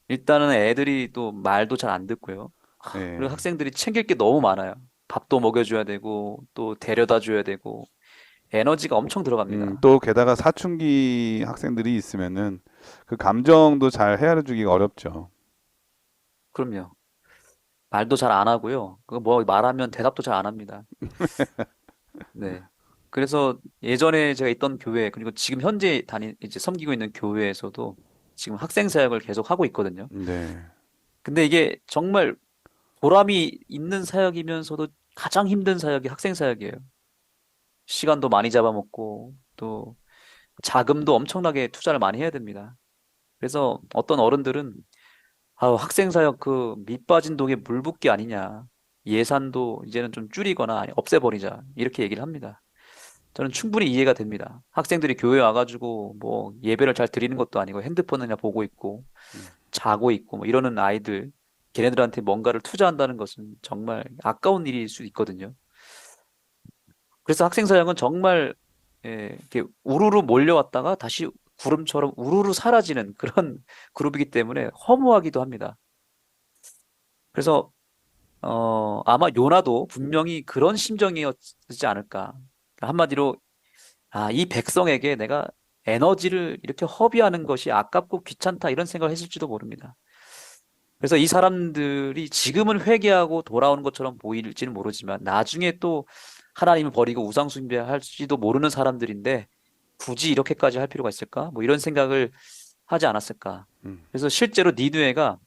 일단은 애들이 또 말도 잘 안 듣고요. 그리고
예.
학생들이 챙길 게 너무 많아요. 밥도 먹여줘야 되고, 또 데려다 줘야 되고, 에너지가 엄청 들어갑니다.
또 게다가 사춘기 학생들이 있으면은 그 감정도 잘 헤아려주기가 어렵죠.
그럼요. 말도 잘 안 하고요. 그거 뭐 말하면 대답도 잘 안 합니다. 네. 그래서 예전에 제가 있던 교회, 그리고 지금 현재 이제 섬기고 있는 교회에서도 지금 학생 사역을 계속 하고 있거든요.
네.
근데 이게 정말 보람이 있는 사역이면서도 가장 힘든 사역이 학생 사역이에요. 시간도 많이 잡아먹고, 또 자금도 엄청나게 투자를 많이 해야 됩니다. 그래서 어떤 어른들은 학생 사역 그 밑 빠진 독에 물 붓기 아니냐. 예산도 이제는 좀 줄이거나 아니, 없애버리자. 이렇게 얘기를 합니다. 저는 충분히 이해가 됩니다. 학생들이 교회 와가지고 뭐 예배를 잘 드리는 것도 아니고 핸드폰을 그냥 보고 있고
음,
자고 있고 뭐 이러는 아이들, 걔네들한테 뭔가를 투자한다는 것은 정말 아까운 일일 수 있거든요. 그래서 학생 사역은 정말 이렇게 우르르 몰려왔다가 다시 구름처럼 우르르 사라지는 그런 그룹이기 때문에 허무하기도 합니다. 그래서 아마 요나도 분명히 그런 심정이었지 않을까. 한마디로 이 백성에게 내가 에너지를 이렇게 허비하는 것이 아깝고 귀찮다 이런 생각을 했을지도 모릅니다. 그래서 이 사람들이 지금은 회개하고 돌아오는 것처럼 보일지는 모르지만 나중에 또 하나님을 버리고 우상 숭배할지도 모르는 사람들인데 굳이 이렇게까지 할 필요가 있을까? 뭐 이런 생각을 하지 않았을까?
음,
그래서 실제로 니느웨가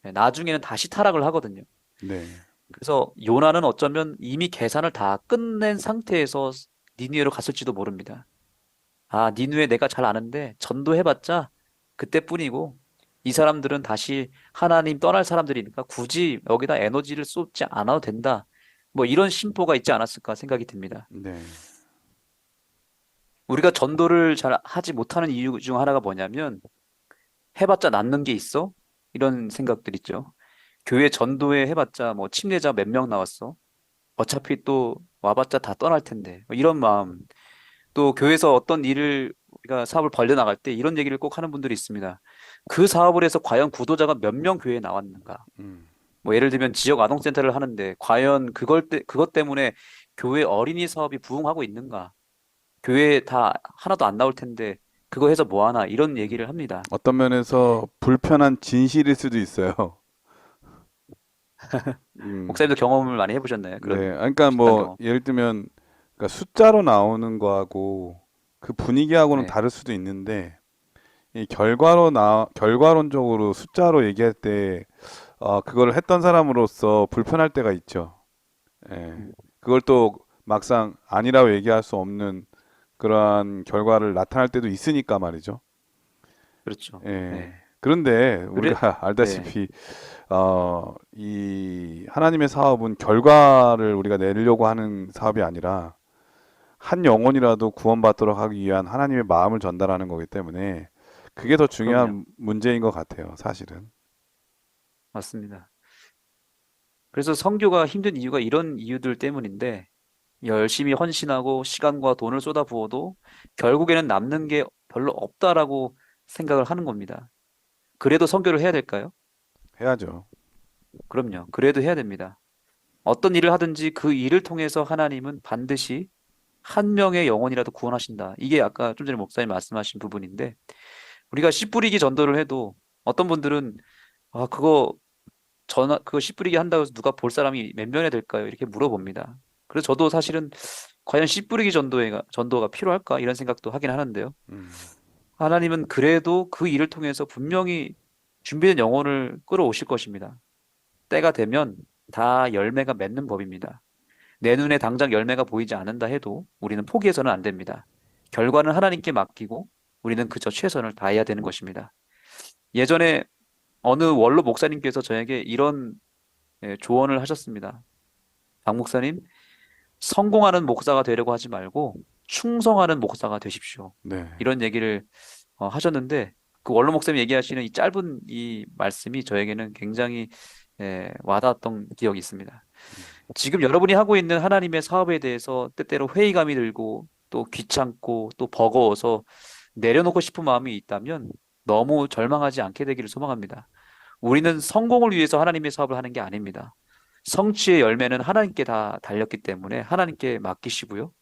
나중에는 다시 타락을 하거든요.
네.
그래서 요나는 어쩌면 이미 계산을 다 끝낸 상태에서 니느웨로 갔을지도 모릅니다. 니느웨 내가 잘 아는데 전도해봤자 그때뿐이고 이 사람들은 다시 하나님 떠날 사람들이니까 굳이 여기다 에너지를 쏟지 않아도 된다. 뭐 이런 심보가 있지 않았을까 생각이 듭니다.
네.
우리가 전도를 잘 하지 못하는 이유 중 하나가 뭐냐면 해봤자 남는 게 있어? 이런 생각들 있죠. 교회 전도회 해봤자 뭐 침례자 몇 명 나왔어? 어차피 또 와봤자 다 떠날 텐데. 뭐 이런 마음. 또 교회에서 어떤 일을 우리가 사업을 벌려나갈 때 이런 얘기를 꼭 하는 분들이 있습니다. 그 사업을 해서 과연 구도자가 몇 명 교회에 나왔는가?
음,
뭐 예를 들면 지역 아동센터를 하는데 과연 그것 때문에 교회 어린이 사업이 부흥하고 있는가? 교회에 다 하나도 안 나올 텐데 그거 해서 뭐 하나? 이런
음.
얘기를 합니다.
어떤 면에서 불편한 진실일 수도 있어요. 음,
목사님도 경험을 많이 해보셨나요?
네.
그런
그러니까
비슷한
뭐
경험.
예를 들면 그러니까 숫자로 나오는 거하고 그 분위기하고는
네,
다를 수도 있는데 이 결과론적으로 숫자로 얘기할 때 그거를 했던 사람으로서 불편할 때가 있죠. 예.
음,
그걸 또 막상 아니라고 얘기할 수 없는 그러한 결과를 나타날 때도 있으니까 말이죠.
그렇죠.
예.
네,
그런데
그래,
우리가
네,
알다시피 이 하나님의 사업은 결과를 우리가 내려고 하는 사업이 아니라 한 영혼이라도 구원받도록 하기 위한 하나님의 마음을 전달하는 거기 때문에 그게 더
그럼요.
중요한 문제인 것 같아요, 사실은.
맞습니다. 그래서 선교가 힘든 이유가 이런 이유들 때문인데 열심히 헌신하고 시간과 돈을 쏟아부어도 결국에는 남는 게 별로 없다라고 생각을 하는 겁니다. 그래도 선교를 해야 될까요?
해야죠.
그럼요. 그래도 해야 됩니다. 어떤 일을 하든지 그 일을 통해서 하나님은 반드시 한 명의 영혼이라도 구원하신다. 이게 아까 좀 전에 목사님 말씀하신 부분인데 우리가 씨 뿌리기 전도를 해도 어떤 분들은 그거 그거 씨 뿌리기 한다고 해서 누가 볼 사람이 몇 명이 될까요? 이렇게 물어봅니다. 그래서 저도 사실은 과연 씨 뿌리기 전도가 필요할까? 이런 생각도 하긴 하는데요.
음,
하나님은 그래도 그 일을 통해서 분명히 준비된 영혼을 끌어오실 것입니다. 때가 되면 다 열매가 맺는 법입니다. 내 눈에 당장 열매가 보이지 않는다 해도 우리는 포기해서는 안 됩니다. 결과는 하나님께 맡기고 우리는 그저 최선을 다해야 되는 것입니다. 예전에 어느 원로 목사님께서 저에게 이런 조언을 하셨습니다. 박 목사님, 성공하는 목사가 되려고 하지 말고 충성하는 목사가 되십시오.
네.
이런 얘기를 하셨는데 그 원로 목사님 얘기하시는 이 짧은 이 말씀이 저에게는 굉장히 와닿았던 기억이 있습니다. 지금 여러분이 하고 있는 하나님의 사업에 대해서 때때로 회의감이 들고 또 귀찮고 또 버거워서 내려놓고 싶은 마음이 있다면 너무 절망하지 않게 되기를 소망합니다. 우리는 성공을 위해서 하나님의 사업을 하는 게 아닙니다. 성취의 열매는 하나님께 다 달렸기 때문에 하나님께 맡기시고요.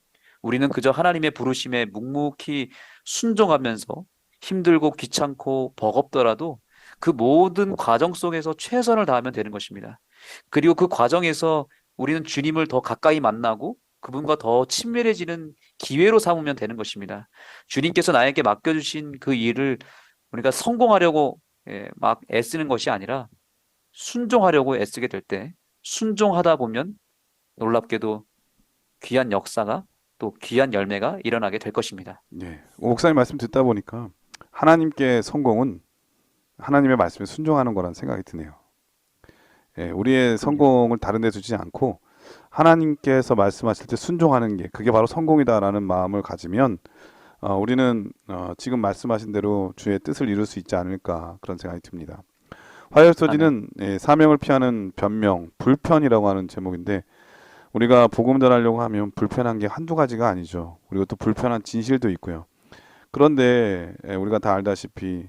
우리는 그저 하나님의 부르심에 묵묵히 순종하면서 힘들고 귀찮고 버겁더라도 그 모든 과정 속에서 최선을 다하면 되는 것입니다. 그리고 그 과정에서 우리는 주님을 더 가까이 만나고 그분과 더 친밀해지는 기회로 삼으면 되는 것입니다. 주님께서 나에게 맡겨주신 그 일을 우리가 성공하려고 막 애쓰는 것이 아니라 순종하려고 애쓰게 될 때 순종하다 보면 놀랍게도 귀한 역사가 또 귀한 열매가 일어나게 될 것입니다.
예. 목사님 말씀 듣다 보니까 하나님께 성공은 하나님의 말씀에 순종하는 거라는 생각이 드네요. 예, 우리의 성공을 다른 데 두지 않고 하나님께서 말씀하실 때 순종하는 게 그게 바로 성공이다라는 마음을 가지면 우리는 지금 말씀하신 대로 주의 뜻을 이룰 수 있지 않을까 그런 생각이 듭니다. 화요소지는 사명을 피하는 변명, 불편이라고 하는 제목인데 우리가 복음 전하려고 하면 불편한 게 한두 가지가 아니죠. 그리고 또 불편한 진실도 있고요. 그런데 우리가 다 알다시피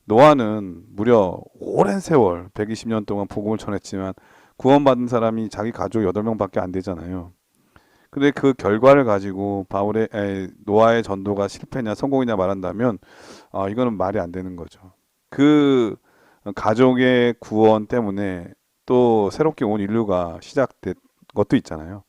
노아는 무려 오랜 세월 120년 동안 복음을 전했지만 구원받은 사람이 자기 가족 8명밖에 안 되잖아요. 근데 그 결과를 가지고 노아의 전도가 실패냐 성공이냐 말한다면 이거는 말이 안 되는 거죠. 그 가족의 구원 때문에 또 새롭게 온 인류가 시작된 것도 있잖아요.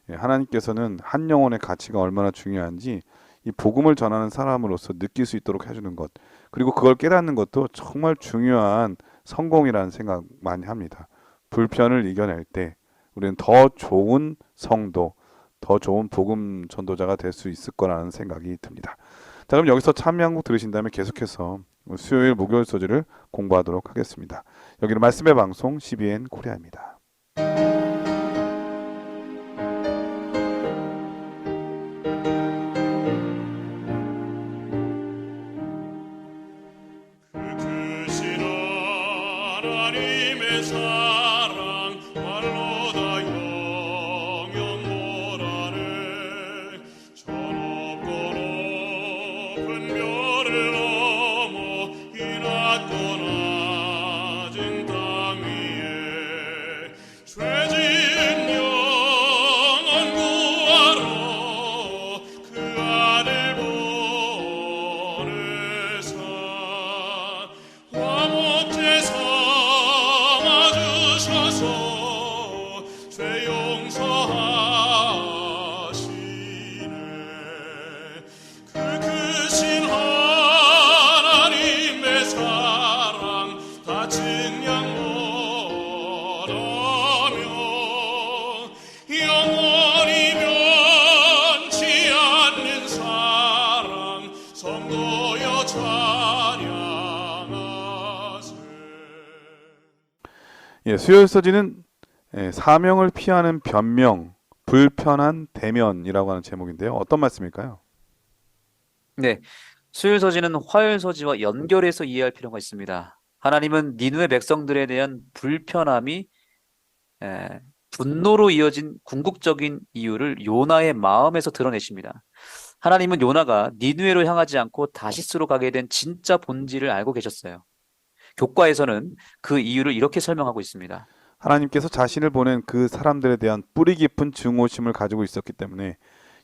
하나님께서는 한 영혼의 가치가 얼마나 중요한지 이 복음을 전하는 사람으로서 느낄 수 있도록 해주는 것, 그리고 그걸 깨닫는 것도 정말 중요한 성공이라는 생각 많이 합니다. 불편을 이겨낼 때 우리는 더 좋은 성도, 더 좋은 복음 전도자가 될 수 있을 거라는 생각이 듭니다. 자, 그럼 여기서 찬미 한 곡 들으신 다음에 계속해서 수요일 목요일 소지를 공부하도록 하겠습니다. 여기는 말씀의 방송 CBN 코리아입니다.
크신 하나님의 사랑 말로 다 영영몰아내 저 높고 높은 별을 넘어 이 낮고 낮은 땅 위에 죄진 영혼 구하러 그 아들 보내사 화목제 삼아주셔서 죄 용서하시네 그 크신 하나님의 사랑 다 증량 못하며 영원히 변치 않는 사랑 성도여 찬양하세.
수요일 소지는 사명을 피하는 변명, 불편한 대면이라고 하는 제목인데요. 어떤 말씀일까요?
네, 수요일 서지는 화요일 서지와 연결해서 이해할 필요가 있습니다. 하나님은 니느웨 백성들에 대한 불편함이 분노로 이어진 궁극적인 이유를 요나의 마음에서 드러내십니다. 하나님은 요나가 니느웨로 향하지 않고 다시스로 가게 된 진짜 본질을 알고 계셨어요. 교과에서는 그 이유를 이렇게 설명하고 있습니다.
하나님께서 자신을 보낸 그 사람들에 대한 뿌리 깊은 증오심을 가지고 있었기 때문에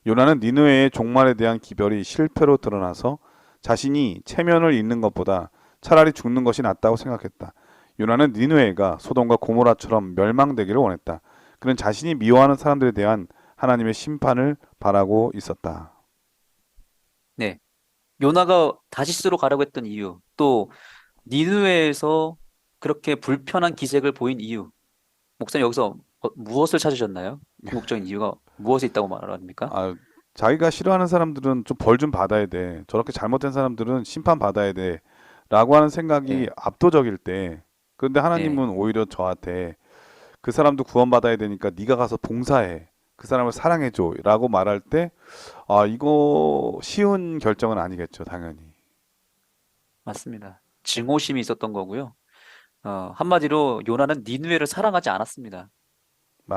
요나는 니느웨의 종말에 대한 기별이 실패로 드러나서 자신이 체면을 잃는 것보다 차라리 죽는 것이 낫다고 생각했다. 요나는 니느웨가 소돔과 고모라처럼 멸망되기를 원했다. 그는 자신이 미워하는 사람들에 대한 하나님의 심판을 바라고 있었다.
네, 요나가 다시스로 가려고 했던 이유, 또 니느웨에서 그렇게 불편한 기색을 보인 이유, 목사님 여기서 무엇을 찾으셨나요? 궁극적인 이유가 무엇에 있다고 말합니까?
자기가 싫어하는 사람들은 좀 벌 좀 받아야 돼. 저렇게 잘못된 사람들은 심판 받아야 돼. 라고 하는 생각이
예,
압도적일 때, 그런데
예,
하나님은 오히려 저한테 그 사람도 구원받아야 되니까 네가 가서 봉사해. 그 사람을 사랑해줘. 라고 말할 때, 아, 이거 쉬운 결정은 아니겠죠, 당연히.
맞습니다. 증오심이 있었던 거고요. 한마디로 요나는 니느웨를 사랑하지 않았습니다.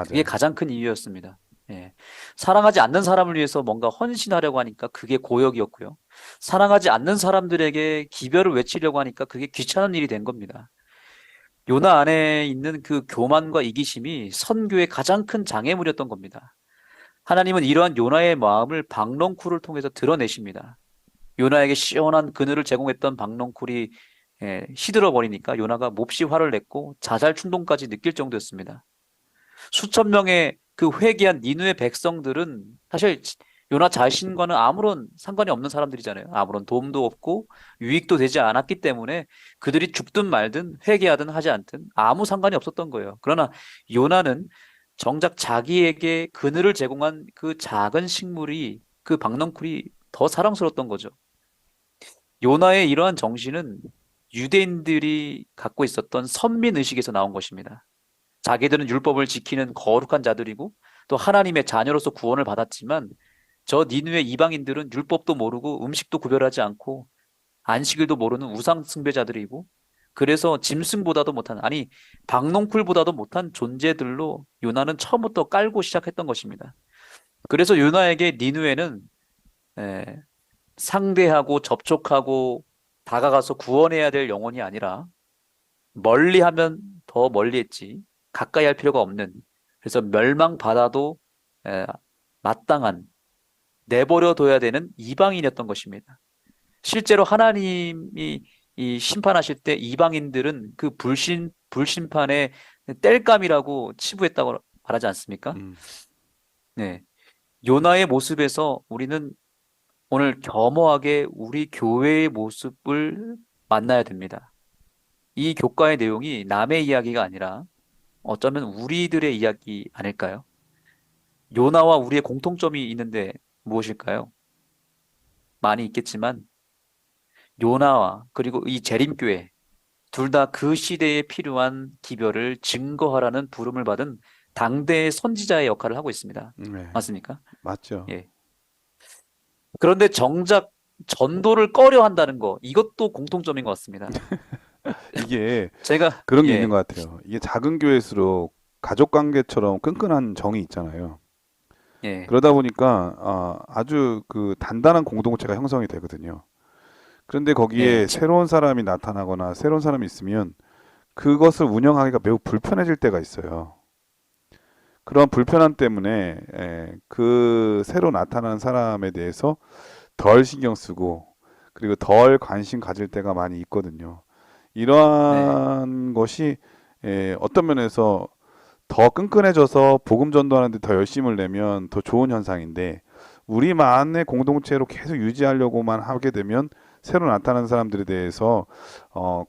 그게
맞아요.
가장 큰 이유였습니다. 예. 사랑하지 않는 사람을 위해서 뭔가 헌신하려고 하니까 그게 고역이었고요. 사랑하지 않는 사람들에게 기별을 외치려고 하니까 그게 귀찮은 일이 된 겁니다. 요나 안에 있는 그 교만과 이기심이 선교의 가장 큰 장애물이었던 겁니다. 하나님은 이러한 요나의 마음을 박넝쿨을 통해서 드러내십니다. 요나에게 시원한 그늘을 제공했던 박넝쿨이 시들어 버리니까 요나가 몹시 화를 냈고 자살 충동까지 느낄 정도였습니다. 수천 명의 그 회개한 니누의 백성들은 사실 요나 자신과는 아무런 상관이 없는 사람들이잖아요. 아무런 도움도 없고 유익도 되지 않았기 때문에 그들이 죽든 말든 회개하든 하지 않든 아무 상관이 없었던 거예요. 그러나 요나는 정작 자기에게 그늘을 제공한 그 작은 식물이 그 박넝쿨이 더 사랑스러웠던 거죠. 요나의 이러한 정신은 유대인들이 갖고 있었던 선민 의식에서 나온 것입니다. 자기들은 율법을 지키는 거룩한 자들이고 또 하나님의 자녀로서 구원을 받았지만 저 니느웨 이방인들은 율법도 모르고 음식도 구별하지 않고 안식일도 모르는 우상 숭배자들이고 그래서 짐승보다도 못한 아니 박농쿨보다도 못한 존재들로 요나는 처음부터 깔고 시작했던 것입니다. 그래서 요나에게 니느웨는 에, 상대하고 접촉하고 다가가서 구원해야 될 영혼이 아니라 멀리 하면 더 멀리 했지 가까이 할 필요가 없는 그래서 멸망받아도 에, 마땅한 내버려 둬야 되는 이방인이었던 것입니다. 실제로 하나님이 이 심판하실 때 이방인들은 그 불심판의 땔감이라고 치부했다고 말하지 않습니까?
음,
네. 요나의 모습에서 우리는 오늘 겸허하게 우리 교회의 모습을 만나야 됩니다. 이 교과의 내용이 남의 이야기가 아니라 어쩌면 우리들의 이야기 아닐까요? 요나와 우리의 공통점이 있는데 무엇일까요? 많이 있겠지만 요나와 그리고 이 재림교회 둘 다 그 시대에 필요한 기별을 증거하라는 부름을 받은 당대의 선지자의 역할을 하고 있습니다.
네,
맞습니까?
맞죠.
예. 그런데 정작 전도를 꺼려 한다는 거 이것도 공통점인 것 같습니다.
이게
제가
그런 게 있는
예,
것 같아요. 이게 작은 교회일수록 가족 관계처럼 끈끈한 정이 있잖아요.
예,
그러다 보니까 아주 그 단단한 공동체가 형성이 되거든요. 그런데
예,
거기에 새로운 사람이 나타나거나 새로운 사람이 있으면 그것을 운영하기가 매우 불편해질 때가 있어요. 그런 불편함 때문에 그 새로 나타난 사람에 대해서 덜 신경 쓰고 그리고 덜 관심 가질 때가 많이 있거든요.
네,
이러한 것이 어떤 면에서 더 끈끈해져서 복음 전도하는데 더 열심을 내면 더 좋은 현상인데 우리만의 공동체로 계속 유지하려고만 하게 되면 새로 나타나는 사람들에 대해서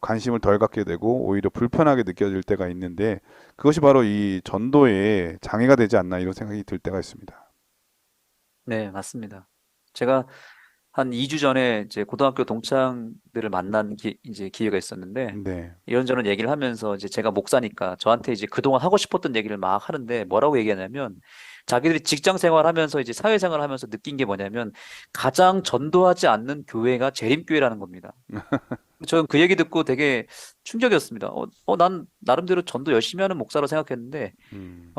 관심을 덜 갖게 되고 오히려 불편하게 느껴질 때가 있는데 그것이 바로 이 전도에 장애가 되지 않나 이런 생각이 들 때가 있습니다.
네, 맞습니다. 제가 한 2주 전에 이제 고등학교 동창들을 만난 이제 기회가 있었는데
네,
이런저런 얘기를 하면서 이제 제가 목사니까 저한테 이제 그동안 하고 싶었던 얘기를 막 하는데 뭐라고 얘기하냐면 자기들이 직장 생활하면서 이제 사회생활 하면서 느낀 게 뭐냐면 가장 전도하지 않는 교회가 재림교회라는 겁니다. 저는 그 얘기 듣고 되게 충격이었습니다. 난 나름대로 전도 열심히 하는 목사로 생각했는데
음,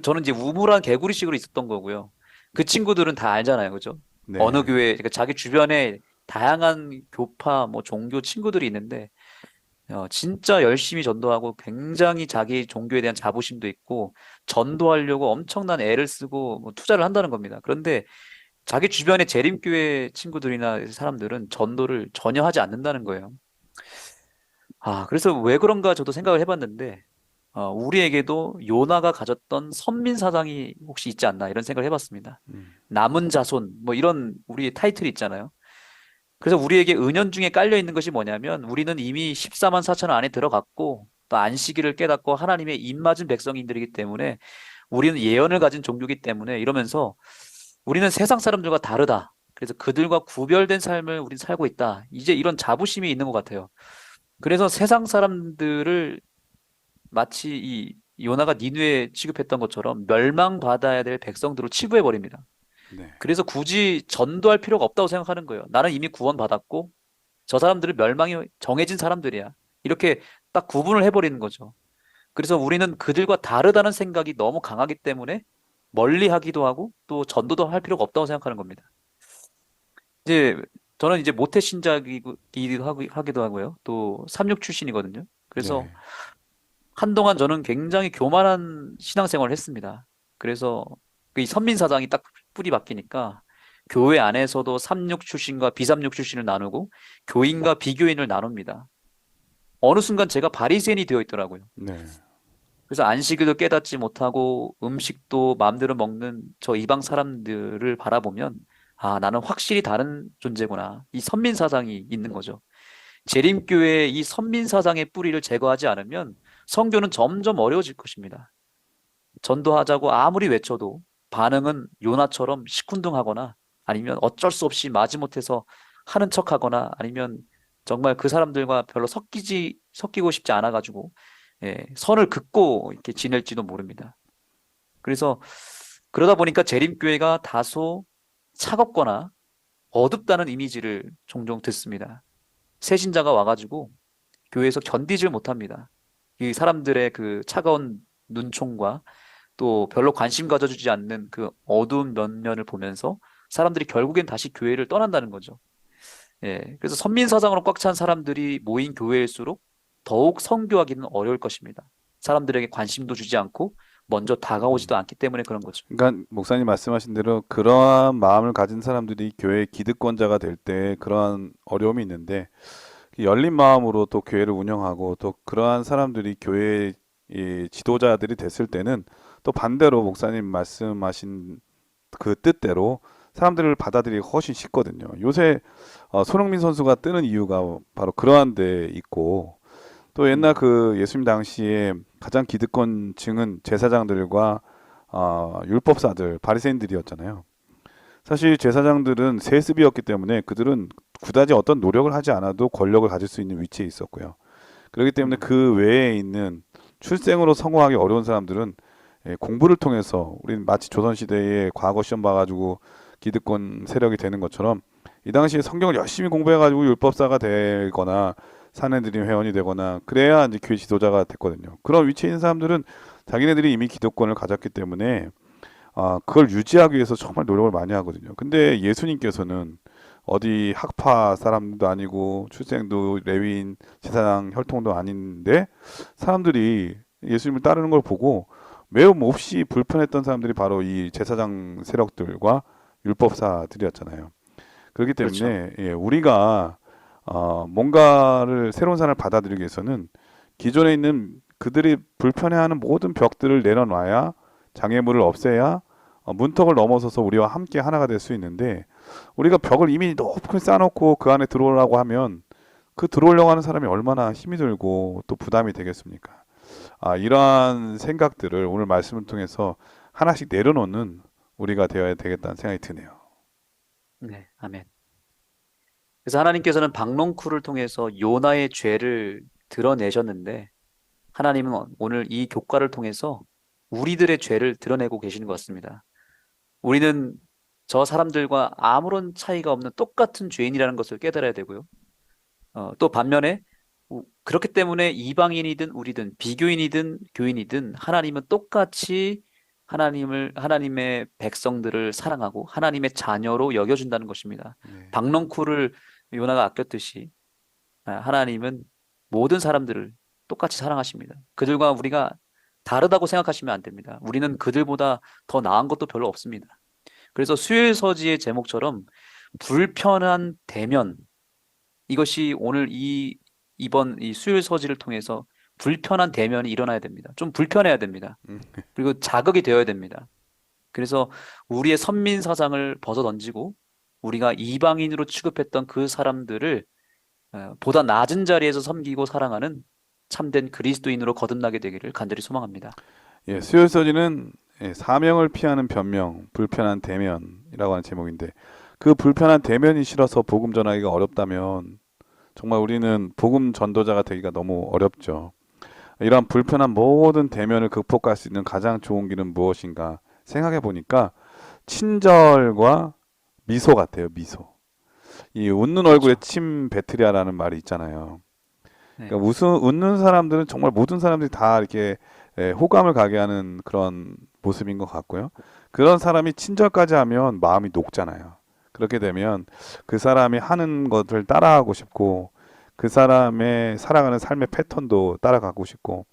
저는 이제 우물한 개구리식으로 있었던 거고요. 그 친구들은 다 알잖아요. 그죠? 어느
네,
교회, 그러니까 자기 주변에 다양한 교파, 뭐 종교 친구들이 있는데, 진짜 열심히 전도하고 굉장히 자기 종교에 대한 자부심도 있고, 전도하려고 엄청난 애를 쓰고 뭐 투자를 한다는 겁니다. 그런데 자기 주변의 재림교회 친구들이나 사람들은 전도를 전혀 하지 않는다는 거예요. 그래서 왜 그런가 저도 생각을 해봤는데, 우리에게도 요나가 가졌던 선민 사상이 혹시 있지 않나 이런 생각을 해봤습니다.
음,
남은 자손, 뭐 이런 우리 타이틀이 있잖아요. 그래서 우리에게 은연중에 깔려 있는 것이 뭐냐면 우리는 이미 14만 4천 안에 들어갔고 또 안식일을 깨닫고 하나님의 입맞은 백성인들이기 때문에 우리는 예언을 가진 종교이기 때문에 이러면서 우리는 세상 사람들과 다르다. 그래서 그들과 구별된 삶을 우리는 살고 있다. 이제 이런 자부심이 있는 것 같아요. 그래서 세상 사람들을 마치 이 요나가 니느웨에 취급했던 것처럼 멸망받아야 될 백성들로 치부해 버립니다.
네.
그래서 굳이 전도할 필요가 없다고 생각하는 거예요. 나는 이미 구원받았고 저 사람들은 멸망이 정해진 사람들이야. 이렇게 딱 구분을 해버리는 거죠. 그래서 우리는 그들과 다르다는 생각이 너무 강하기 때문에 멀리 하기도 하고 또 전도도 할 필요가 없다고 생각하는 겁니다. 이제 저는 이제 모태 신자이기도 하기도 하고요. 또 삼육 출신이거든요. 그래서
네.
한동안 저는 굉장히 교만한 신앙생활을 했습니다. 그래서 이 선민사상이 딱 뿌리 박히니까 교회 안에서도 삼육 출신과 비삼육 출신을 나누고 교인과 비교인을 나눕니다. 어느 순간 제가 바리새인이 되어 있더라고요.
네.
그래서 안식일도 깨닫지 못하고 음식도 마음대로 먹는 저 이방 사람들을 바라보면 아, 나는 확실히 다른 존재구나. 이 선민사상이 있는 거죠. 재림교회의 이 선민사상의 뿌리를 제거하지 않으면 선교는 점점 어려워질 것입니다. 전도하자고 아무리 외쳐도 반응은 요나처럼 시큰둥하거나 아니면 어쩔 수 없이 마지못해서 하는 척하거나 아니면 정말 그 사람들과 별로 섞이고 싶지 않아가지고 선을 긋고 이렇게 지낼지도 모릅니다. 그래서 그러다 보니까 재림교회가 다소 차갑거나 어둡다는 이미지를 종종 듣습니다. 새신자가 와가지고 교회에서 견디질 못합니다. 이 사람들의 그 차가운 눈총과 또 별로 관심 가져주지 않는 그 어두운 면면을 보면서 사람들이 결국엔 다시 교회를 떠난다는 거죠. 그래서 선민사상으로 꽉 찬 사람들이 모인 교회일수록 더욱 선교하기는 어려울 것입니다. 사람들에게 관심도 주지 않고 먼저 다가오지도 않기 때문에 그런 거죠.
그러니까 목사님 말씀하신 대로 그러한 마음을 가진 사람들이 교회의 기득권자가 될 때 그러한 어려움이 있는데 열린 마음으로 또 교회를 운영하고 또 그러한 사람들이 교회의 이 지도자들이 됐을 때는 또 반대로 목사님 말씀하신 그 뜻대로 사람들을 받아들이기 훨씬 쉽거든요. 요새 손흥민 선수가 뜨는 이유가 바로 그러한 데 있고 또 옛날 그 예수님 당시에 가장 기득권층은 제사장들과 율법사들, 바리새인들이었잖아요. 사실 제사장들은 세습이었기 때문에 그들은 그다지 어떤 노력을 하지 않아도 권력을 가질 수 있는 위치에 있었고요. 그렇기 때문에 그 외에 있는 출생으로 성공하기 어려운 사람들은 공부를 통해서 우리는 마치 조선시대에 과거 시험 봐가지고 기득권 세력이 되는 것처럼 이 당시에 성경을 열심히 공부해가지고 율법사가 되거나 사내들이 회원이 되거나 그래야 이제 교회 지도자가 됐거든요. 그런 위치에 있는 사람들은 자기네들이 이미 기득권을 가졌기 때문에 그걸 유지하기 위해서 정말 노력을 많이 하거든요. 근데 예수님께서는 어디 학파 사람도 아니고 출생도 레위인 제사장 혈통도 아닌데 사람들이 예수님을 따르는 걸 보고 매우 몹시 불편했던 사람들이 바로 이 제사장 세력들과 율법사들이었잖아요. 그렇기 때문에 우리가 뭔가를 새로운 사람을 받아들이기 위해서는 기존에 있는 그들이 불편해하는 모든 벽들을 내려놔야 장애물을 없애야 문턱을 넘어서서 우리와 함께 하나가 될 수 있는데 우리가 벽을 이미 높게 쌓아놓고 그 안에 들어오려고 하면 그 들어오려고 하는 사람이 얼마나 힘이 들고 또 부담이 되겠습니까? 이러한 생각들을 오늘 말씀을 통해서 하나씩 내려놓는 우리가 되어야 되겠다는 생각이 드네요.
네, 아멘. 그래서 하나님께서는 박농쿨을 통해서 요나의 죄를 드러내셨는데 하나님은 오늘 이 교과를 통해서 우리들의 죄를 드러내고 계시는 것 같습니다. 우리는 저 사람들과 아무런 차이가 없는 똑같은 죄인이라는 것을 깨달아야 되고요. 또 반면에 그렇기 때문에 이방인이든 우리든 비교인이든 교인이든 하나님은 똑같이 하나님의 백성들을 사랑하고 하나님의 자녀로 여겨준다는 것입니다.
네.
박넝쿨을 요나가 아꼈듯이 하나님은 모든 사람들을 똑같이 사랑하십니다. 그들과 우리가 다르다고 생각하시면 안 됩니다. 우리는 그들보다 더 나은 것도 별로 없습니다. 그래서 수요일서지의 제목처럼 불편한 대면, 이것이 오늘 이번 이 수요일서지를 통해서 불편한 대면이 일어나야 됩니다. 좀 불편해야 됩니다. 그리고 자극이 되어야 됩니다. 그래서 우리의 선민 사상을 벗어던지고 우리가 이방인으로 취급했던 그 사람들을 보다 낮은 자리에서 섬기고 사랑하는 참된 그리스도인으로 거듭나게 되기를 간절히 소망합니다.
수요일서지는 사명을 피하는 변명, 불편한 대면이라고 하는 제목인데 그 불편한 대면이 싫어서 복음 전하기가 어렵다면 정말 우리는 복음 전도자가 되기가 너무 어렵죠. 이러한 불편한 모든 대면을 극복할 수 있는 가장 좋은 길은 무엇인가 생각해 보니까 친절과 미소 같아요. 미소. 이 웃는 얼굴에
그렇죠.
침 뱉으랴라는 말이 있잖아요.
네,
그러니까 웃는 사람들은 정말 모든 사람들이 다 이렇게 호감을 가게 하는 그런 모습인 것 같고요. 그런 사람이 친절까지 하면 마음이 녹잖아요. 그렇게 되면 그 사람이 하는 것을 따라하고 싶고 그 사람의 살아가는 삶의 패턴도 따라가고 싶고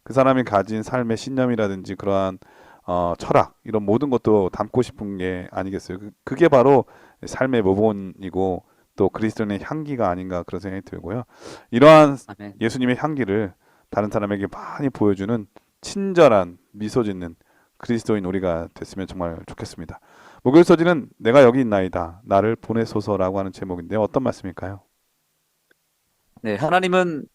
그 사람이 가진 삶의 신념이라든지 그러한 철학 이런 모든 것도 담고 싶은 게 아니겠어요. 그게 바로 삶의 모본이고 또 그리스도인의 향기가 아닌가 그런 생각이 들고요. 이러한
아멘.
예수님의 향기를 다른 사람에게 많이 보여주는 친절한 미소 짓는 그리스도인 우리가 됐으면 정말 좋겠습니다. 목요일 서지는 내가 여기 있나이다. 나를 보내소서라고 하는 제목인데 어떤 말씀일까요?
네, 하나님은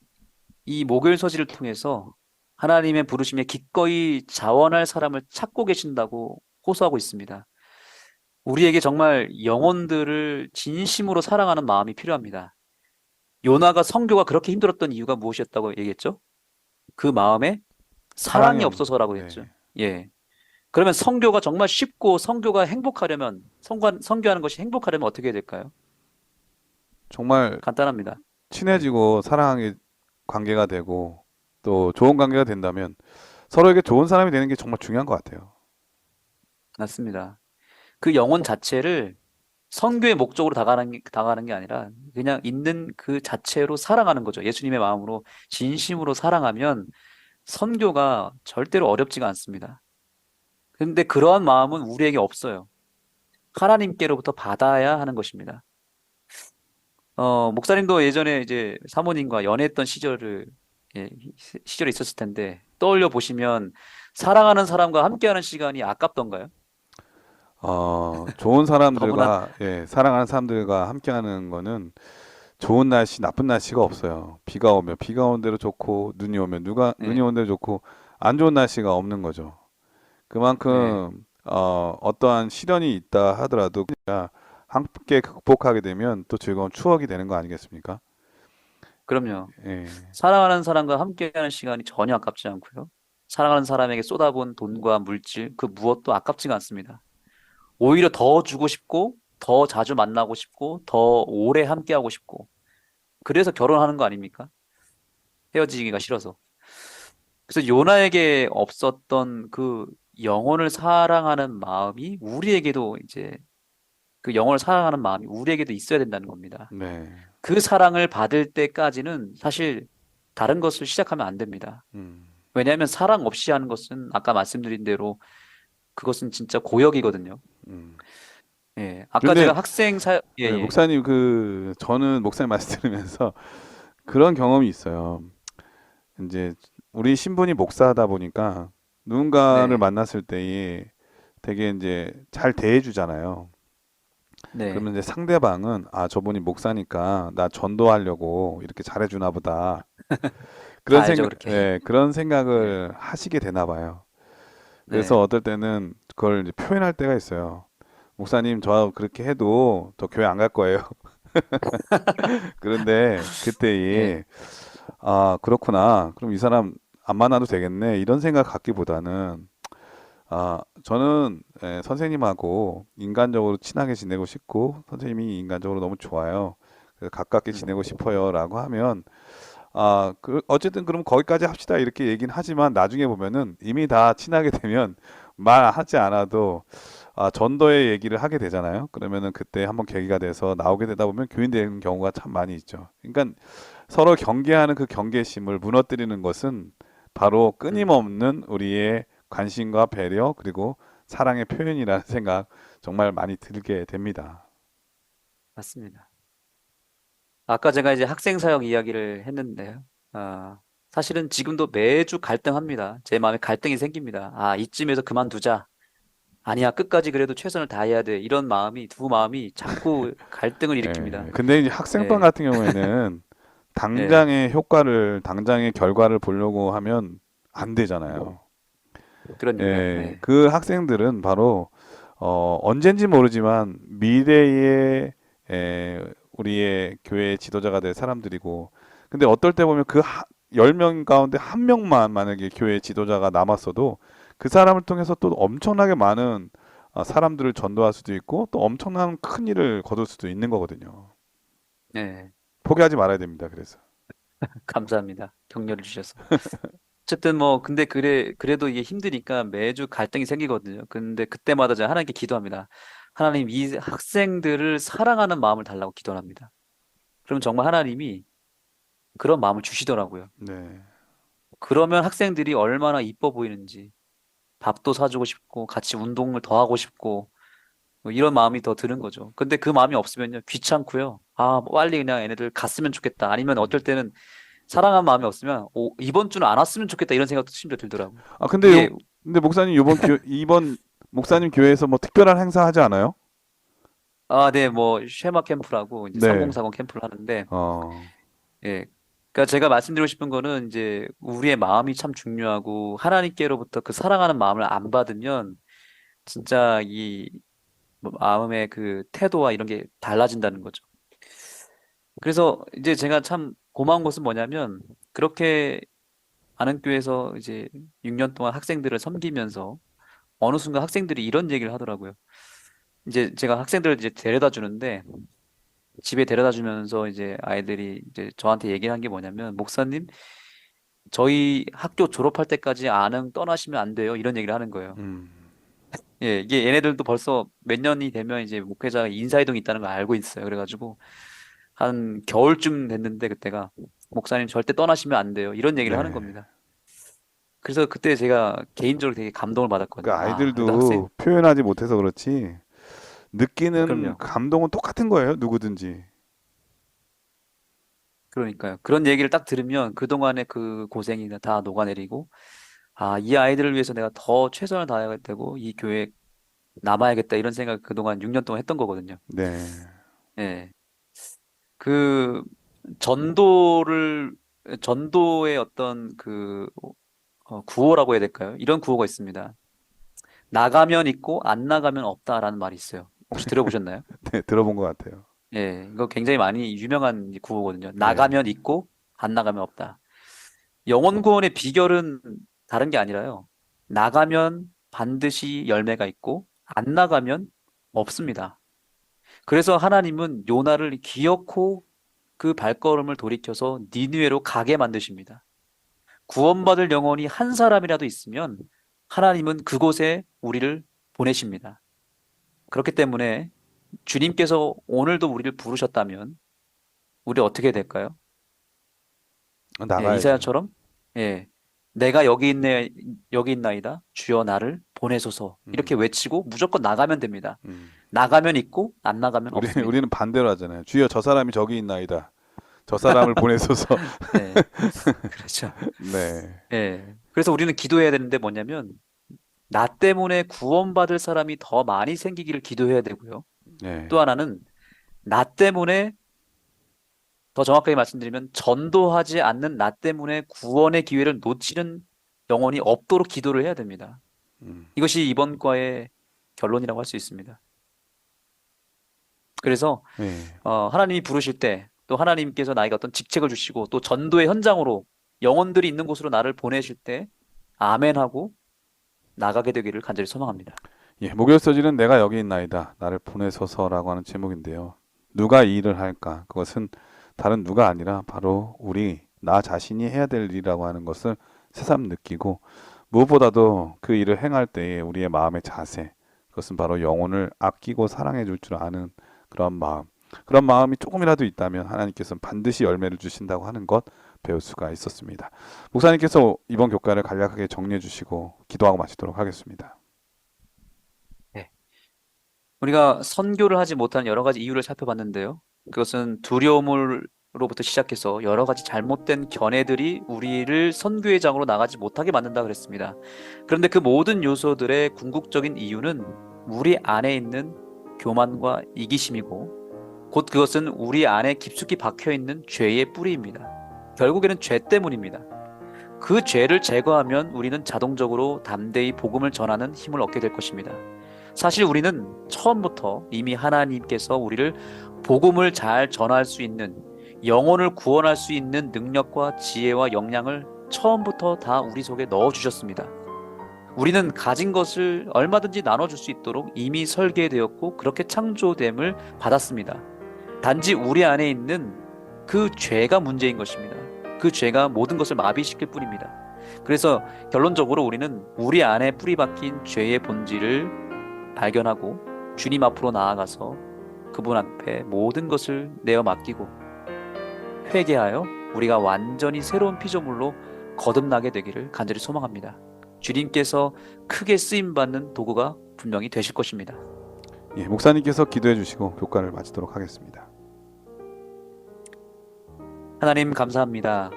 이 목요일 서지를 통해서 하나님의 부르심에 기꺼이 자원할 사람을 찾고 계신다고 호소하고 있습니다. 우리에게 정말 영혼들을 진심으로 사랑하는 마음이 필요합니다. 요나가 선교가 그렇게 힘들었던 이유가 무엇이었다고 얘기했죠? 그 마음에
사랑이
사랑이 없어서라고 했죠.
네.
예. 그러면 선교가 정말 쉽고 선교가 행복하려면 선교하는 것이 행복하려면 어떻게 해야 될까요?
정말
간단합니다. 예.
친해지고 사랑하게 관계가 되고 또 좋은 관계가 된다면 서로에게 좋은 사람이 되는 게 정말 중요한 것 같아요.
맞습니다. 그 영혼 자체를 선교의 목적으로 다가가는 게 아니라 그냥 있는 그 자체로 사랑하는 거죠. 예수님의 마음으로 진심으로 사랑하면 선교가 절대로 어렵지가 않습니다. 근데 그러한 마음은 우리에게 없어요. 하나님께로부터 받아야 하는 것입니다. 목사님도 예전에 이제 사모님과 연애했던 시절이 있었을 텐데 떠올려 보시면 사랑하는 사람과 함께하는 시간이 아깝던가요?
좋은
너무나,
사람들과 사랑하는 사람들과 함께하는 거는 좋은 날씨, 나쁜 날씨가 없어요. 비가 오면 비가 온 대로 좋고 눈이 오면 눈이
네,
온 대로 좋고 안 좋은 날씨가 없는 거죠.
네,
그만큼 어떠한 시련이 있다 하더라도 그냥 함께 극복하게 되면 또 즐거운 추억이 되는 거 아니겠습니까?
그럼요.
예,
사랑하는 사람과 함께하는 시간이 전혀 아깝지 않고요. 사랑하는 사람에게 쏟아부은 돈과 물질, 그 무엇도 아깝지가 않습니다. 오히려 더 주고 싶고, 더 자주 만나고 싶고, 더 오래 함께하고 싶고, 그래서 결혼하는 거 아닙니까? 헤어지기가 싫어서. 그래서 요나에게 없었던 그 영혼을 사랑하는 마음이 우리에게도 이제 그 영혼을 사랑하는 마음이 우리에게도 있어야 된다는 겁니다.
네,
그 사랑을 받을 때까지는 사실 다른 것을 시작하면 안 됩니다.
음,
왜냐하면 사랑 없이 하는 것은 아까 말씀드린 대로 그것은 진짜 고역이거든요.
음.
예. 아까
그런데
제가 예, 예.
목사님 저는 목사님 말씀 들으면서 그런 경험이 있어요. 이제 우리 신분이 목사다 보니까 누군가를
네.
만났을 때에 되게 이제 잘 대해주잖아요.
네.
그러면 이제 상대방은 아 저분이 목사니까 나 전도하려고 이렇게 잘해주나 보다.
다 알죠, 그렇게.
그런
네.
생각을 하시게 되나 봐요. 그래서
네.
어떨 때는 그걸 이제 표현할 때가 있어요. 목사님 저 그렇게 해도 저 교회 안 갈 거예요. 그런데
예.
그때에 아 그렇구나. 그럼 이 사람 안 만나도 되겠네. 이런 생각 갖기보다는 저는 선생님하고 인간적으로 친하게 지내고 싶고 선생님이 인간적으로 너무 좋아요. 그래서 가깝게
음.
지내고 싶어요라고 하면 어쨌든 그럼 거기까지 합시다 이렇게 얘기는 하지만 나중에 보면은 이미 다 친하게 되면 말하지 않아도 전도의 얘기를 하게 되잖아요. 그러면은 그때 한번 계기가 돼서 나오게 되다 보면 교인되는 경우가 참 많이 있죠. 그러니까 서로 경계하는 그 경계심을 무너뜨리는 것은 바로
음.
끊임없는 우리의 관심과 배려 그리고 사랑의 표현이라는 생각 정말 많이 들게 됩니다.
맞습니다. 아까 제가 이제 학생 사역 이야기를 했는데요. 사실은 지금도 매주 갈등합니다. 제 마음에 갈등이 생깁니다. 이쯤에서 그만두자. 아니야, 끝까지 그래도 최선을 다해야 돼. 이런 두 마음이 자꾸 갈등을 일으킵니다.
근데 이제 학생방
예,
같은 경우에는
예,
당장의 효과를, 당장의 결과를 보려고 하면 안 되잖아요.
그러니까요. 네.
그 학생들은 바로 언젠지 모르지만 미래의 우리의 교회의 지도자가 될 사람들이고, 근데 어떨 때 보면 그 10명 가운데 한 명만 만약에 교회 지도자가 남았어도 그 사람을 통해서 또 엄청나게 많은 사람들을 전도할 수도 있고 또 엄청난 큰 일을 거둘 수도 있는 거거든요.
네.
포기하지 말아야 됩니다. 그래서.
감사합니다. 격려를 주셔서. 어쨌든 뭐 근데 그래도 이게 힘드니까 매주 갈등이 생기거든요. 근데 그때마다 제가 하나님께 기도합니다. 하나님 이 학생들을 사랑하는 마음을 달라고 기도합니다. 그럼 정말 하나님이 그런 마음을 주시더라고요.
네.
그러면 학생들이 얼마나 이뻐 보이는지 밥도 사주고 싶고 같이 운동을 더 하고 싶고 뭐 이런 마음이 더 드는 거죠. 근데 그 마음이 없으면요 귀찮고요. 아, 뭐 빨리 그냥 얘네들 갔으면 좋겠다. 아니면 어쩔 때는 사랑한 마음이 없으면 이번 주는 안 왔으면 좋겠다 이런 생각도 심지어 들더라고요.
근데
이게
근데 목사님 이번 목사님 교회에서 뭐 특별한 행사 하지 않아요?
네, 뭐 쉐마 캠프라고 이제
네.
3040 캠프를 하는데
어.
예. 그러니까 제가 말씀드리고 싶은 거는 이제 우리의 마음이 참 중요하고 하나님께로부터 그 사랑하는 마음을 안 받으면 진짜 이 마음의 그 태도와 이런 게 달라진다는 거죠. 그래서 이제 제가 참 고마운 것은 뭐냐면 그렇게 아는 교회에서 이제 6년 동안 학생들을 섬기면서 어느 순간 학생들이 이런 얘기를 하더라고요. 이제 제가 학생들을 이제 데려다 주는데 집에 데려다 주면서 이제 아이들이 이제 저한테 얘기를 한 게 뭐냐면 목사님 저희 학교 졸업할 때까지 안흥 떠나시면 안 돼요. 이런 얘기를 하는 거예요.
음.
예, 이게 얘네들도 벌써 몇 년이 되면 이제 목회자가 인사이동이 있다는 걸 알고 있어요. 그래가지고 한 겨울쯤 됐는데 그때가 목사님 절대 떠나시면 안 돼요. 이런 얘기를 하는
네.
겁니다. 그래서 그때 제가 개인적으로 되게 감동을
그
받았거든요. 그래도
아이들도 표현하지 못해서 그렇지 느끼는
그럼요.
감동은 똑같은 거예요. 누구든지.
그러니까요. 그런 얘기를 딱 들으면 그동안의 그 고생이 다 녹아내리고, 이 아이들을 위해서 내가 더 최선을 다해야 되고, 이 교회에 남아야겠다, 이런 생각 그동안 6년 동안 했던 거거든요.
네.
예. 그, 전도를, 전도의 어떤 구호라고 해야 될까요? 이런 구호가 있습니다. 나가면 있고, 안 나가면 없다라는 말이 있어요. 혹시 들어보셨나요?
네, 들어본 것 같아요.
예, 이거 굉장히 많이 유명한 구호거든요.
네.
나가면 있고, 안 나가면 없다. 영혼 구원의 비결은 다른 게 아니라요. 나가면 반드시 열매가 있고, 안 나가면 없습니다. 그래서 하나님은 요나를 기어코 그 발걸음을 돌이켜서 니느웨로 가게 만드십니다. 구원받을 영혼이 한 사람이라도 있으면 하나님은 그곳에 우리를 보내십니다. 그렇기 때문에 주님께서 오늘도 우리를 부르셨다면 우리 어떻게 될까요? 예,
나가야죠.
이사야처럼 예, 내가 여기 있나이다. 주여 나를 보내소서. 이렇게
음.
외치고 무조건 나가면 됩니다.
음.
나가면 있고 안 나가면 없습니다.
우리는 반대로 하잖아요. 주여 저 사람이 저기 있나이다. 저 사람을 보내소서.
네, 그렇죠.
네.
예, 그래서 우리는 기도해야 되는데 뭐냐면 나 때문에 구원받을 사람이 더 많이 생기기를 기도해야 되고요.
네.
또 하나는 나 때문에 더 정확하게 말씀드리면 전도하지 않는 나 때문에 구원의 기회를 놓치는 영혼이 없도록 기도를 해야 됩니다.
음.
이것이 이번 과의 결론이라고 할 수 있습니다. 그래서
네.
하나님이 부르실 때 또 하나님께서 나에게 어떤 직책을 주시고 또 전도의 현장으로 영혼들이 있는 곳으로 나를 보내실 때 아멘하고 나가게 되기를 간절히 소망합니다.
예, 목요일 서지는 내가 여기 있나이다. 나를 보내소서라고 하는 제목인데요. 누가 이 일을 할까? 그것은 다른 누가 아니라 바로 나 자신이 해야 될 일이라고 하는 것을 새삼 느끼고 무엇보다도 그 일을 행할 때에 우리의 마음의 자세, 그것은 바로 영혼을 아끼고 사랑해 줄 줄 아는 그런 마음. 그런 마음이 조금이라도 있다면 하나님께서는 반드시 열매를 주신다고 하는 것 배울 수가 있었습니다. 목사님께서 이번 교과를 간략하게 정리해 주시고 기도하고 마치도록 하겠습니다.
네. 우리가 선교를 하지 못하는 여러 가지 이유를 살펴봤는데요. 그것은 두려움으로부터 시작해서 여러 가지 잘못된 견해들이 우리를 선교의 장으로 나가지 못하게 만든다 그랬습니다. 그런데 그 모든 요소들의 궁극적인 이유는 우리 안에 있는 교만과 이기심이고 곧 그것은 우리 안에 깊숙이 박혀 있는 죄의 뿌리입니다. 결국에는 죄 때문입니다. 그 죄를 제거하면 우리는 자동적으로 담대히 복음을 전하는 힘을 얻게 될 것입니다. 사실 우리는 처음부터 이미 하나님께서 우리를 복음을 잘 전할 수 있는, 영혼을 구원할 수 있는 능력과 지혜와 역량을 처음부터 다 우리 속에 넣어주셨습니다. 우리는 가진 것을 얼마든지 나눠줄 수 있도록 이미 설계되었고 그렇게 창조됨을 받았습니다. 단지 우리 안에 있는 그 죄가 문제인 것입니다. 그 죄가 모든 것을 마비시킬 뿐입니다. 그래서 결론적으로 우리는 우리 안에 뿌리박힌 죄의 본질을 발견하고 주님 앞으로 나아가서 그분 앞에 모든 것을 내어 맡기고 회개하여 우리가 완전히 새로운 피조물로 거듭나게 되기를 간절히 소망합니다. 주님께서 크게 쓰임받는 도구가 분명히 되실 것입니다.
예, 목사님께서 기도해 주시고 교과를 마치도록 하겠습니다.
하나님 감사합니다.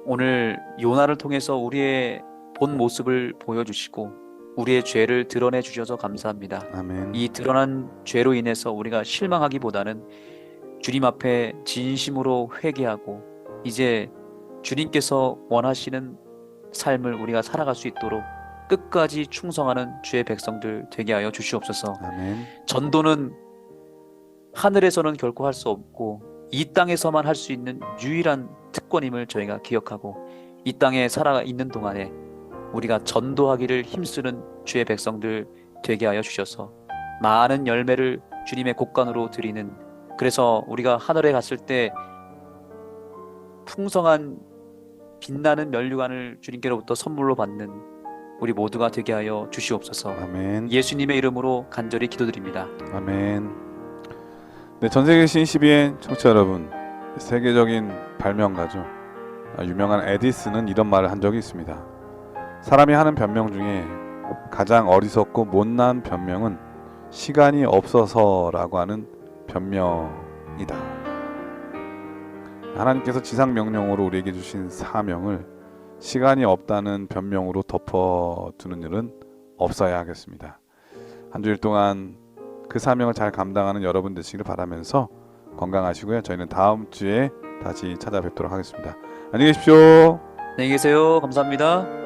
오늘 요나를 통해서 우리의 본 모습을 보여주시고 우리의 죄를 드러내 주셔서 감사합니다.
아멘.
이 드러난 죄로 인해서 우리가 실망하기보다는 주님 앞에 진심으로 회개하고 이제 주님께서 원하시는 삶을 우리가 살아갈 수 있도록 끝까지 충성하는 주의 백성들 되게 하여 주시옵소서.
아멘.
전도는 하늘에서는 결코 할 수 없고 이 땅에서만 할 수 있는 유일한 특권임을 저희가 기억하고 이 땅에 살아 있는 동안에 우리가 전도하기를 힘쓰는 주의 백성들 되게 하여 주셔서 많은 열매를 주님의 곳간으로 드리는, 그래서 우리가 하늘에 갔을 때 풍성한 빛나는 면류관을 주님께로부터 선물로 받는 우리 모두가 되게 하여 주시옵소서.
아멘.
예수님의 이름으로 간절히 기도드립니다.
아멘. 네, 전 세계 신CBN 청취자 여러분, 세계적인 발명가죠. 유명한 에디슨은 이런 말을 한 적이 있습니다. 사람이 하는 변명 중에 가장 어리석고 못난 변명은 시간이 없어서라고 하는 변명이다. 하나님께서 지상 명령으로 우리에게 주신 사명을 시간이 없다는 변명으로 덮어두는 일은 없어야 하겠습니다. 한 주일 동안 그 사명을 잘 감당하는 여러분 되시기를 바라면서 건강하시고요. 저희는 다음 주에 다시 찾아뵙도록 하겠습니다. 안녕히 계십시오.
안녕히 계세요. 감사합니다.